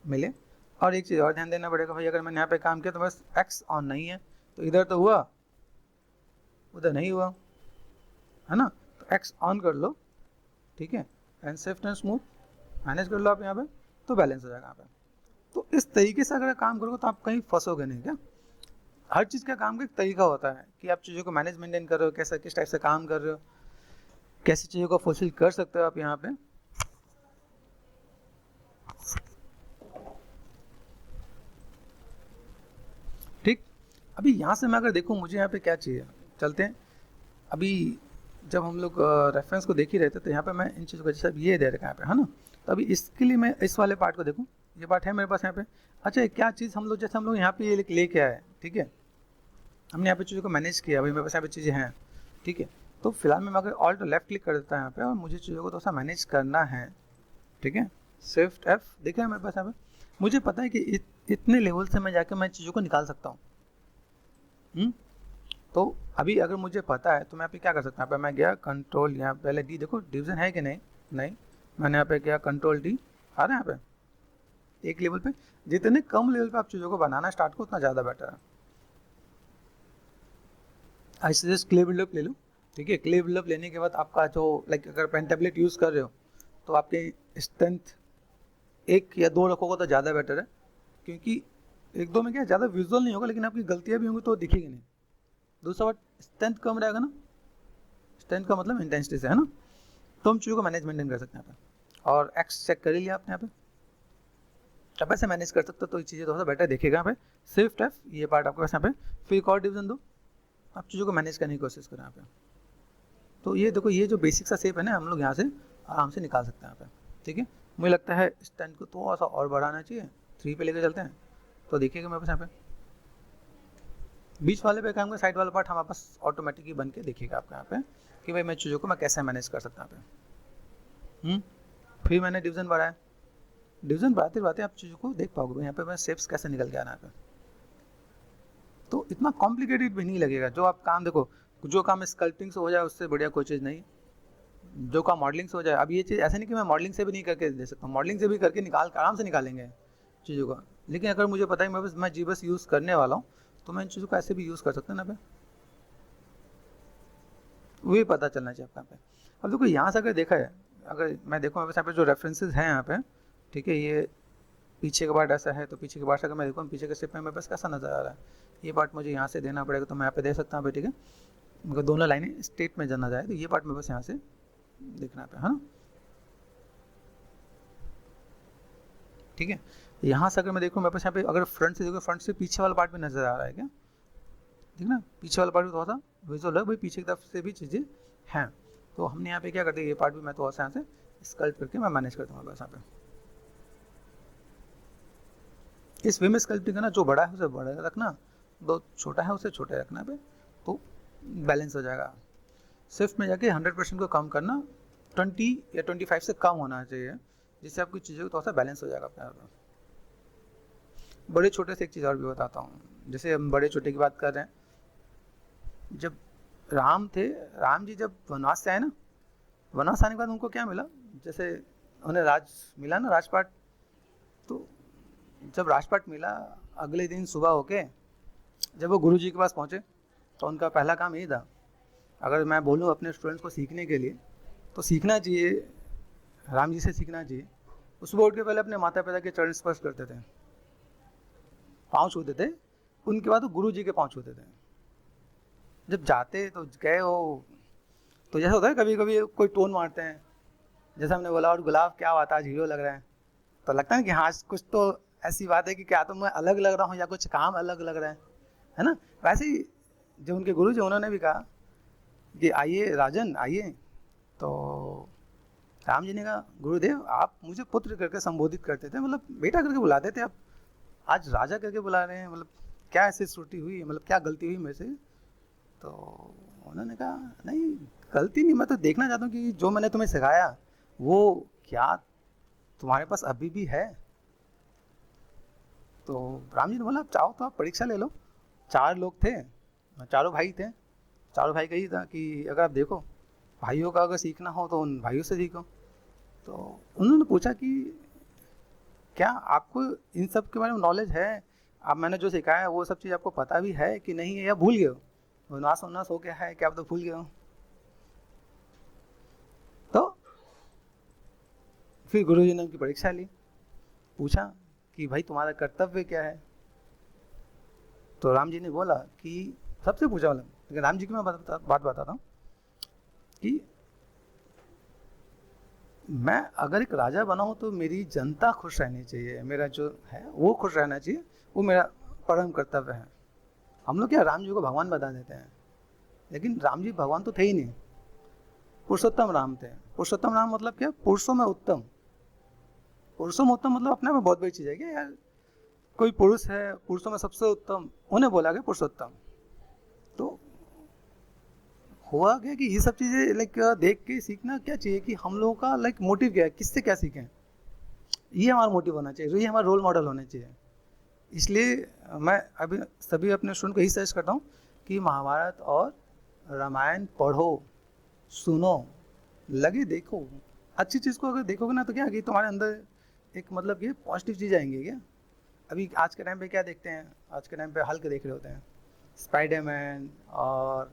मिले। और एक चीज़ और ध्यान देना पड़ेगा भाई, अगर मैंने यहाँ पे काम किया तो बस एक्स ऑन नहीं है, तो इधर तो हुआ उधर नहीं हुआ, है ना। तो एक्स ऑन कर लो, ठीक है, and shift and smooth manage कर लो आप यहाँ पे, तो बैलेंस हो जाएगा यहाँ पे। तो इस तरीके से अगर काम करोगे तो आप कहीं फंसोगे नहीं। क्या, हर चीज़ का काम का एक तरीका होता है कि आप चीज़ों को मैनेज मेंटेन कर रहे हो, कैसा किस टाइप से काम कर रहे हो, कैसी चीज़ों को फुलफिल कर सकते हो आप यहाँ पे। ठीक, अभी यहाँ से मैं अगर देखूँ मुझे यहाँ पे क्या चाहिए, चलते हैं। अभी जब हम लोग रेफरेंस को देख ही रहे थे तो यहाँ पे मैं इन चीज़ों को जैसे ये दे रखा है यहाँ पे, है ना। तो अभी इसके लिए मैं इस वाले पार्ट को देखूँ, ये पार्ट है मेरे पास यहाँ पे। अच्छा, क्या चीज़ हम लोग जैसे हम लोग यहाँ पे ये लेके आए, ठीक है, हमने यहाँ पे चीज़ों को मैनेज किया, अभी मेरे पास यहाँ पे चीज़ें हैं, ठीक है। तो फिलहाल मैं अगर ऑल्ट लेफ्ट क्लिक कर देता है यहाँ पे और मुझे चीज़ों को थोड़ा सा मैनेज करना है, ठीक है, शिफ्ट एफ, देखा है मेरे पास यहाँ पे, मुझे पता है कि इतने लेवल से मैं जाके मैं चीज़ों को निकाल सकता हूँ। तो अभी अगर मुझे पता है तो मैं यहाँ पे क्या कर सकता हूँ, यहाँ पे मैं गया कंट्रोल, यहाँ पहले डी, देखो डिवीजन है कि नहीं, मैंने यहाँ पे गया कंट्रोल डी, आ रहा है यहाँ पे एक लेवल पे। जितने कम लेवल पे आप चीज़ों को बनाना स्टार्ट करो उतना ज़्यादा बेटर है। आई सजेस्ट क्ले बिल्डअप ले लो, ठीक है। क्ले बिल्डअप लेने के बाद आपका जो लाइक अगर पेन टेबलेट यूज़ कर रहे हो तो आपके स्ट्रेंथ 1 या 2 रखोगे तो ज़्यादा बेटर है, क्योंकि 1-2 में क्या ज़्यादा विजुअल नहीं होगा, लेकिन आपकी गलतियाँ भी होंगी तो दिखेगी नहीं। दूसरा बात, स्ट्रेंथ कम रहेगा ना, स्ट्रेंथ का मतलब इंटेंसिटी से, है ना। तो हम चीज़ों को मैनेज मेंटेन कर सकते हैं यहाँ पे। और एक्स चेक कर ही लिया आपने यहाँ पे, अब ऐसे मैनेज कर सकते हो तो ये चीज़ें थोड़ा सा बेटर दिखेगा यहाँ पे। शिफ्ट एफ, ये पार्ट आपके पास यहाँ पे, फिर एक और डिवीजन दो, आप चीज़ों को मैनेज करने की कोशिश करें यहाँ पे। तो ये देखो, ये जो बेसिक सा शेप है ना, हम लोग यहाँ से आराम से निकाल सकते हैं यहाँ पे, ठीक है। मुझे लगता है स्ट्रेंथ को थोड़ा सा और बढ़ाना चाहिए, 3 पे लेकर चलते हैं, तो देखिएगा मेरे पास यहाँ पे बीच वाले पे काम का साइड वाला पार्ट हमारे पास ऑटोमेटिकली बन के देखिएगा आपका यहाँ पे कि भाई मैं चीज़ों को मैं कैसे मैनेज कर सकता हूँ यहाँ पे। फिर मैंने डिवीजन बढ़ाया, डिवीजन बढ़ाते बढ़ाते आप चीज़ों को देख पाओगे यहाँ पे मैं शेप्स कैसे निकल के आना यहाँ पे। तो इतना कॉम्प्लिकेटेड भी नहीं लगेगा। जो आप काम देखो, जो काम स्कल्पटिंग से हो जाए उससे बढ़िया कोई चीज़ नहीं, जो काम मॉडलिंग से हो जाए। अब ये चीज़ ऐसे नहीं कि मैं मॉडलिंग से भी नहीं करके दे सकता हूँ, मॉडलिंग से भी करके निकाल आराम से निकालेंगे चीज़ों को, लेकिन अगर मुझे पता है मैं जी बस यूज़ करने वाला हूँ तो मैं इन चीज़ों को ऐसे भी यूज़ कर सकता हूँ ना पे, वो भी पता चलना चाहिए आपका पे। अब देखो यहाँ से अगर देखा है, अगर मैं देखूँ यहाँ पे जो रेफरेंसेस हैं यहाँ पे, ठीक है, ये पीछे का पार्ट ऐसा है, तो पीछे के पार्ट से अगर मैं देखूँ पीछे के स्टेप में मेरे पास कैसा नज़र आ रहा है, ये पार्ट मुझे यहाँ से देना पड़ेगा, तो मैं यहाँ पे दे सकता हूँ, ठीक है। मगर दोनों लाइनें स्टेट में जाना जाए तो ये पार्ट मेरे पास यहाँ से देखना पे, है ना, ठीक है। यहाँ से अगर मैं देखूँ मेरे पास यहाँ पे अगर फ्रंट से देखो, फ्रंट से पीछे वाला पार्ट भी नज़र आ रहा है क्या, ठीक ना, पीछे वाला पार्ट भी थोड़ा सा विजुअल है भाई, पीछे की तरफ से भी चीज़ें हैं। तो हमने यहाँ पे क्या कर दिया, ये पार्ट भी मैं थोड़ा सा यहाँ से स्कल्प करके मैं मैनेज करता हूँ बस यहाँ पे। इस वे में स्कल्पटिंग करना, जो बड़ा है उसे बड़ा रखना, जो छोटा है उसे छोटा रखना पे, तो बैलेंस हो जाएगा। शिफ्ट में जाके 100% को कम करना, 20 या 25 से कम होना चाहिए, जिससे आपकी चीज़ों को थोड़ा सा बैलेंस हो जाएगा अपने आप। बड़े छोटे से एक चीज़ और भी बताता हूँ, जैसे हम बड़े छोटे की बात कर रहे हैं, जब राम जी जब वनवास से आए ना, वनवास आने के बाद उनको क्या मिला, जैसे उन्हें राज मिला ना, राजपाट। तो जब राजपाट मिला, अगले दिन सुबह होके जब वो गुरु जी के पास पहुँचे तो उनका पहला काम यही था, अगर मैं बोलूँ अपने स्टूडेंट्स को सीखने के लिए तो सीखना चाहिए, राम जी से सीखना चाहिए। वो सुबह उठ के पहले अपने माता पिता के चरण स्पर्श करते थे, पाँव छूते थे, उनके बाद वो गुरु जी के पाँव छूते थे। जब जाते तो गए हो, तो जैसा होता है कभी कभी कोई टोन मारते हैं, जैसा हमने बोला, और गुलाब क्या बात आज हीरो लग रहा है, तो लगता है कि हाँ कुछ तो ऐसी बात है कि क्या तो मैं अलग लग रहा हूँ या कुछ काम अलग लग रहा है ना। वैसे ही जो उनके गुरु जी उन्होंने भी कहा कि आइए राजन आइए, तो राम जी ने कहा गुरुदेव आप मुझे पुत्र करके संबोधित करते थे, मतलब बेटा करके बुलाते थे, आप आज राजा करके बुला रहे हैं, मतलब क्या ऐसी त्रुटि हुई, मतलब क्या गलती हुई मेरे से। तो उन्होंने कहा नहीं गलती नहीं, मैं तो देखना चाहता हूँ कि जो मैंने तुम्हें सिखाया वो क्या तुम्हारे पास अभी भी है। तो राम जी ने बोला आप चाहो तो आप परीक्षा ले लो। 4 लोग थे, चारों भाई थे, चारों भाई का ही था कि अगर आप देखो भाइयों का अगर सीखना हो तो उन भाइयों से सीखो। तो उन्होंने पूछा कि क्या आपको इन सब के बारे में नॉलेज है, आप मैंने जो सिखाया है वो सब चीज़ आपको पता भी है कि नहीं है, या भूल गए हो, उन्नास उन्नास हो गया है कि आप तो भूल गए हो। तो फिर गुरुजी ने उनकी परीक्षा ली, पूछा कि भाई तुम्हारा कर्तव्य क्या है। तो राम जी ने बोला कि सबसे पूछा, मतलब लेकिन राम जी की मैं बात बताता हूँ कि मैं अगर एक राजा बना हूँ तो मेरी जनता खुश रहनी चाहिए, मेरा जो है वो खुश रहना चाहिए, वो मेरा परम कर्तव्य है। हम लोग क्या राम जी को भगवान बता देते हैं, लेकिन राम जी भगवान तो थे ही नहीं, पुरुषोत्तम राम थे। पुरुषोत्तम राम मतलब क्या, पुरुषों में उत्तम। पुरुषों में उत्तम मतलब अपने में बहुत बड़ी चीज़ है क्या यार, कोई पुरुष है पुरुषों में सबसे उत्तम, उन्हें बोला गया पुरुषोत्तम। तो हुआ क्या कि ये सब चीज़ें लाइक देख के सीखना क्या चाहिए कि हम लोगों का लाइक मोटिव क्या है, किससे क्या सीखें, ये हमारा मोटिव होना चाहिए, ये हमारा रोल मॉडल होना चाहिए। इसलिए मैं अभी सभी अपने स्टूडेंट को यही सजेस्ट करता हूँ कि महाभारत और रामायण पढ़ो, सुनो, लगे देखो। अच्छी चीज़ को अगर देखोगे ना तो क्या कि तुम्हारे अंदर एक मतलब ये पॉजिटिव चीज़ आएंगी क्या। अभी आज के टाइम पे क्या देखते हैं, आज के टाइम पे हल्क देख रहे होते हैं, स्पाइडरमैन और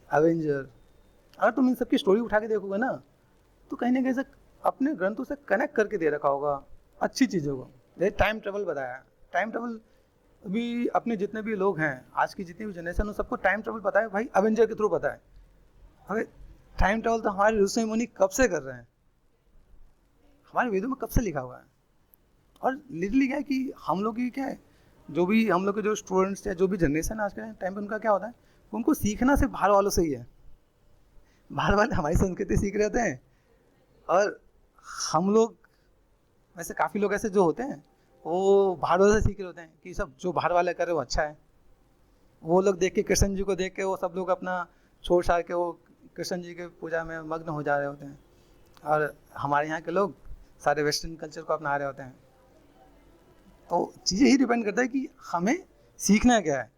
एवेंजर। अगर तुम इन सब की स्टोरी उठा के देखोगे ना तो कहीं ना कहीं से अपने ग्रंथों से कनेक्ट करके दे रखा होगा अच्छी चीज़ों को। जैसे टाइम ट्रेवल बताया, टाइम ट्रेवल अभी अपने जितने भी लोग हैं, आज की जितनी भी जनरेशन, उन सबको टाइम ट्रेवल पता है भाई, एवेंजर के थ्रू पता है। अरे टाइम ट्रेवल तो हमारे ऋषि मुनि कब से कर रहे हैं, हमारे वेदों में कब से लिखा हुआ है। और लिटरली क्या है कि हम लोग की क्या है, जो भी हम लोग के जो स्टूडेंट्स या जो भी जनरेशन है आज के टाइम पे, उनका क्या होता है, उनको सीखना सिर्फ बाहर वालों से ही है। बाहर वाले हमारी संस्कृति सीख रहे होते हैं, और हम लोग वैसे काफ़ी लोग ऐसे जो होते हैं वो बाहर वाले से सीख रहे होते हैं कि सब जो बाहर वाले कर रहे वो अच्छा है। वो लोग देख के कृष्ण जी को देख के वो सब लोग अपना छोड़ छाड़ के वो कृष्ण जी के पूजा में मग्न हो जा रहे होते हैं, और हमारे यहाँ के लोग सारे वेस्टर्न कल्चर को अपना रहे होते हैं। तो चीज़ें ही डिपेंड करता है कि हमें सीखना क्या है,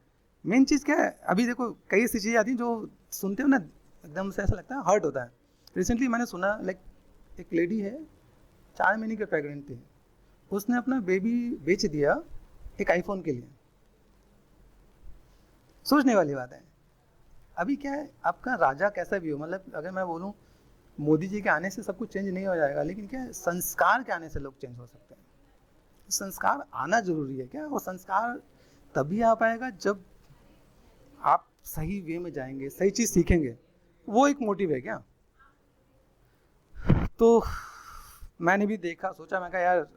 मेन चीज़ क्या है। अभी देखो कई ऐसी चीज़ें आती हैं जो सुनते हो ना एकदम से ऐसा लगता है हर्ट होता है। रिसेंटली मैंने सुना लाइक एक लेडी है 4 महीने की प्रेग्नेंट थी, उसने अपना बेबी बेच दिया एक आईफोन के लिए। सोचने वाली बात है। अभी क्या है, आपका राजा कैसा भी हो, मतलब अगर मैं बोलूँ मोदी जी के आने से सब कुछ चेंज नहीं हो जाएगा, लेकिन क्या है संस्कार के आने से लोग चेंज हो सकते हैं। संस्कार आना जरूरी है क्या, वो संस्कार तभी आ पाएगा जब आप सही वे में जाएंगे, सही चीज़ सीखेंगे, वो एक मोटिव है क्या। तो मैंने भी देखा, सोचा, मैं कहा यार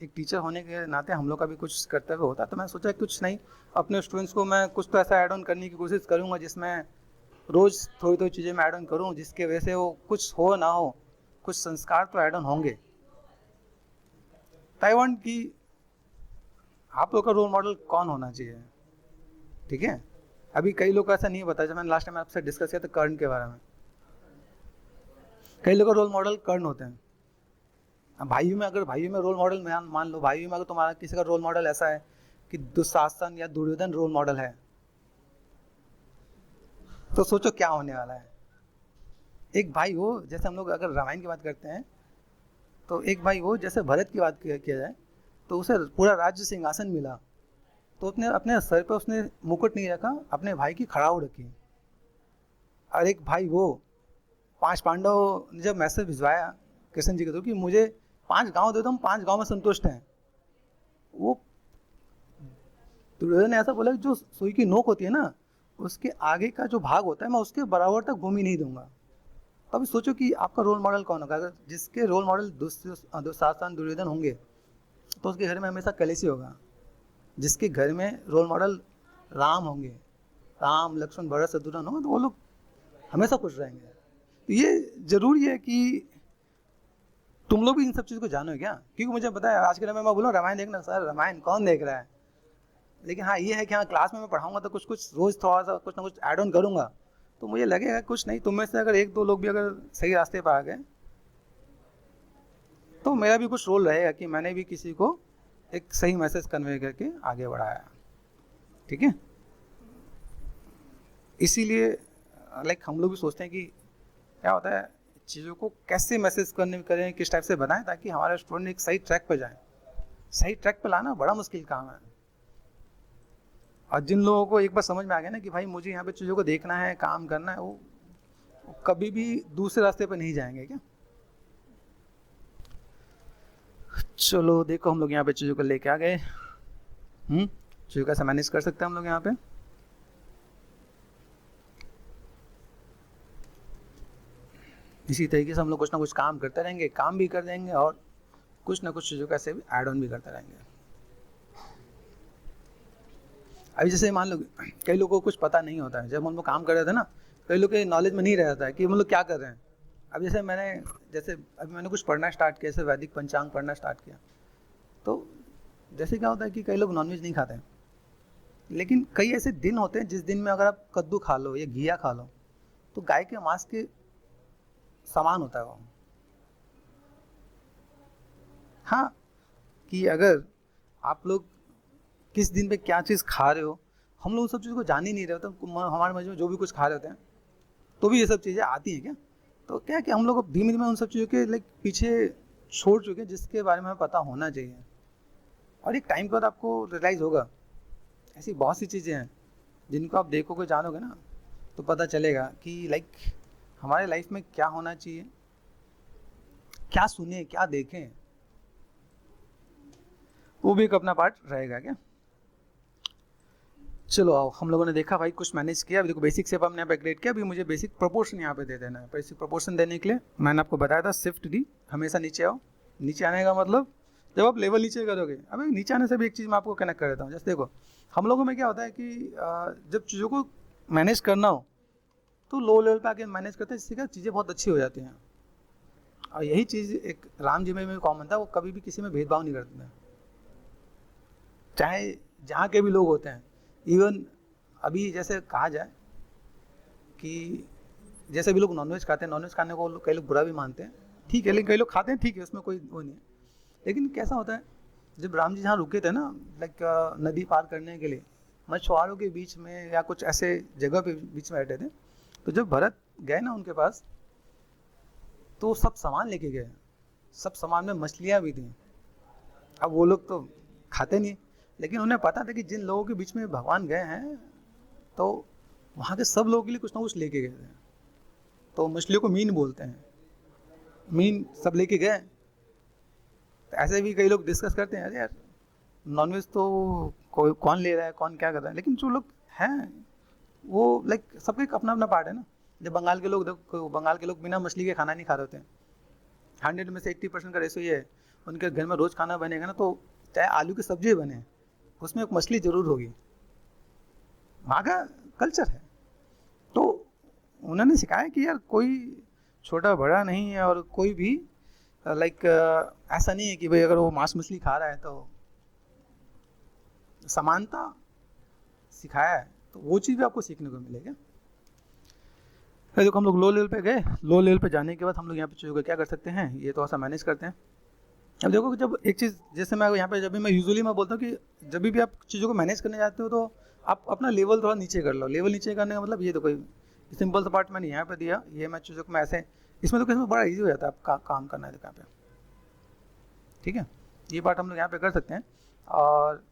एक टीचर होने के नाते हम लोग का भी कुछ कर्तव्य होता, तो मैं सोचा कुछ नहीं, अपने स्टूडेंट्स को मैं कुछ तो ऐसा ऐड ऑन करने की कोशिश करूँगा जिसमें रोज़ थोड़ी थोड़ी चीज़ें मैं ऐड ऑन करूँ, जिसके वजह से वो कुछ हो ना हो कुछ संस्कार तो ऐड ऑन होंगे। ताइवान की आप लोग का रोल मॉडल कौन होना चाहिए, ठीक है। अभी कई लोग को ऐसा नहीं बताया, जब मैंने लास्ट टाइम आपसे डिस्कस किया था कर्ण के बारे में, कई लोग का रोल मॉडल कर्ण होते हैं। अब भाइयों में, अगर भाइयों में रोल मॉडल मान लो, भाइयों में अगर तुम्हारा किसी का रोल मॉडल ऐसा है कि दुशासन या दुर्योधन रोल मॉडल है, तो सोचो क्या होने वाला है। एक भाई हो, जैसे हम लोग अगर रामायण की बात करते हैं तो एक भाई हो, जैसे भरत की बात किया जाए तो उसे पूरा राज्य सिंहासन मिला, तो अपने अपने सर पे उसने मुकुट नहीं रखा, अपने भाई की खड़ाऊ रखी। और एक भाई वो 5 पांडव ने जब मैसेज भिजवाया कृष्ण जी के थ्रू कि मुझे 5 गांव दे दो, हम 5 गांव में संतुष्ट हैं, वो दुर्योधन ने ऐसा बोला कि जो सुई की नोक होती है ना उसके आगे का जो भाग होता है मैं उसके बराबर तक भूमि नहीं दूंगा। तो अभी सोचो कि आपका रोल मॉडल कौन होगा। अगर जिसके रोल मॉडल दुशासन दुर्योधन होंगे तो उसके घर में हमेशा कलेश ही होगा। जिसके घर में रोल मॉडल राम होंगे, राम लक्ष्मण भरत शत्रुघ्न होंगे, तो वो लोग हमेशा खुश रहेंगे। तो ये जरूरी है कि तुम लोग भी इन सब चीज़ को जानो क्या, क्योंकि मुझे पता है आज के टाइम में मैं बोलूँ रामायण देखना, सर रामायण कौन देख रहा है। लेकिन हाँ ये है कि हाँ क्लास में मैं पढ़ाऊंगा तो कुछ कुछ रोज़ थोड़ा सा कुछ ना कुछ ऐड ऑन करूँगा, तो मुझे लगेगा कुछ नहीं, तुम में से अगर 1-2 लोग भी अगर सही रास्ते पर आ गए तो मेरा भी कुछ रोल रहेगा कि मैंने भी किसी को एक सही मैसेज कन्वे करके आगे बढ़ाया, ठीक है। इसीलिए लाइक हम लोग भी सोचते हैं कि क्या होता है, चीज़ों को कैसे मैसेज करने करें, किस टाइप से बनाएं ताकि हमारे स्टूडेंट एक सही ट्रैक पर जाए। सही ट्रैक पर लाना बड़ा मुश्किल काम है। और जिन लोगों को एक बार समझ में आ गया ना कि भाई मुझे यहाँ पे चीज़ों को देखना है, काम करना है, वो कभी भी दूसरे रास्ते पर नहीं जाएंगे क्या। चलो देखो हम लोग यहाँ पे चीज़ों को लेके आ गए। चीज़ों कैसे मैनेज कर सकते हैं हम लोग यहाँ पे। इसी तरीके से हम लोग कुछ ना कुछ काम करते रहेंगे, काम भी कर देंगे और कुछ ना कुछ चीज़ों कैसे भी ऐड ऑन भी करते रहेंगे। अभी जैसे मान लो कई लोगों को कुछ पता नहीं होता है, जब हम लोग काम कर रहे थे ना, कई लोग के नॉलेज में नहीं रहता है कि हम लोग क्या कर रहे हैं। अब जैसे अभी मैंने कुछ पढ़ना स्टार्ट किया, जैसे वैदिक पंचांग पढ़ना स्टार्ट किया, तो जैसे क्या होता है कि कई लोग नॉनवेज नहीं खाते हैं, लेकिन कई ऐसे दिन होते हैं जिस दिन में अगर आप कद्दू खा लो या घिया खा लो तो गाय के मांस के समान होता है वो। हाँ, कि अगर आप लोग किस दिन पे क्या चीज़ खा रहे हो, हम लोग उन सब चीज़ों को जान ही नहीं रहे होते, हमारे मजे में जो भी कुछ खा रहे होते हैं, तो भी ये सब चीज़ें आती हैं क्या। तो क्या कि हम लोग धीमे धीमे उन सब चीज़ों के लाइक पीछे छोड़ चुके हैं जिसके बारे में हमें पता होना चाहिए। और एक टाइम के बाद आपको रियलाइज़ होगा, ऐसी बहुत सी चीज़ें हैं जिनको आप देखोगे, जानोगे ना, तो पता चलेगा कि लाइक हमारे लाइफ में क्या होना चाहिए, क्या सुने क्या देखें, वो भी एक अपना पार्ट रहेगा क्या। चलो आओ, हम लोगों ने देखा भाई कुछ मैनेज किया। अभी देखो बेसिक शेप हमने यहाँ पे क्रिएट किया, अभी मुझे बेसिक प्रोपोर्शन यहाँ पे दे देना है। बेसिक प्रोपोर्शन देने के लिए मैंने आपको बताया था शिफ्ट डी, हमेशा नीचे आओ। नीचे आने का मतलब जब आप लेवल नीचे करोगे, अब नीचे आने से भी एक चीज़ मैं आपको कनेक्ट कर देता हूँ। जैसे देखो हम लोगों में क्या होता है कि जब चीज़ों को मैनेज करना हो तो लो लेवल पे आके मैनेज करते हैं, जिससे क्या चीज़ें बहुत अच्छी हो जाती हैं। और यही चीज़ एक राम जी में कॉमन था, वो कभी भी किसी में भेदभाव नहीं करते थे, चाहे जहाँ के भी लोग होते हैं। इवन अभी जैसे कहा जाए कि जैसे भी लोग नॉनवेज खाते हैं, नॉनवेज खाने को कई लोग बुरा भी मानते हैं, ठीक है, लेकिन कई लोग खाते हैं, ठीक है, उसमें कोई वो नहीं है। लेकिन कैसा होता है, जब राम जी जहाँ रुके थे ना, लाइक नदी पार करने के लिए मछुआरों के बीच में या कुछ ऐसे जगह पे बीच में बैठे थे, तो जब भरत गए ना उनके पास, तो सब सामान लेके गए, सब सामान में मछलियाँ भी थी। अब वो लोग तो खाते नहीं, लेकिन उन्हें पता था कि जिन लोगों के बीच में भगवान गए हैं तो वहाँ के सब लोगों के लिए कुछ ना कुछ लेके गए थे। तो मछलियों को मीन बोलते हैं, मीन सब लेके गए। तो ऐसे भी कई लोग डिस्कस करते हैं, अरे यार नॉनवेज तो कोई कौन ले रहा है, कौन क्या कर रहा है, लेकिन जो लोग हैं वो लाइक सबका एक अपना अपना पार्ट है ना। जब बंगाल के लोग देखो, बंगाल के लोग बिना मछली के खाना नहीं खा रहे होते हैं। 100 में से 80% का रेशो ये है, उनके घर में रोज़ खाना बनेगा ना, तो चाहे आलू की सब्जी बने उसमें एक मछली जरूर होगी, वहाँ का कल्चर है। तो उन्होंने सिखाया कि यार कोई छोटा बड़ा नहीं है, और कोई भी लाइक ऐसा नहीं है कि भाई अगर वो मांस मछली खा रहा है तो समानता सिखाया है, तो वो चीज़ भी आपको सीखने को मिलेगा। देखो हम लोग लो लेवल पे गए, लो लेवल पे जाने के बाद हम लोग यहाँ पे चीज़ों को क्या कर सकते हैं, ये थोड़ा सा मैनेज करते हैं। अब देखो जब एक चीज़, जैसे मैं यहाँ पे जब भी मैं यूजुअली मैं बोलता हूँ कि जब भी आप चीज़ों को मैनेज करने जाते हो तो आप अपना लेवल थोड़ा नीचे कर लो। लेवल नीचे करने का मतलब ये, देखो सिंपल सा पार्ट मैंने यहाँ पे दिया, ये मैं चीज़ों को मैं ऐसे, इसमें तो किसमें बड़ा ईजी हो जाता है आपका काम करना है यहाँ पे, ठीक है। ये पार्ट हम लोग यहाँ पे कर सकते हैं। और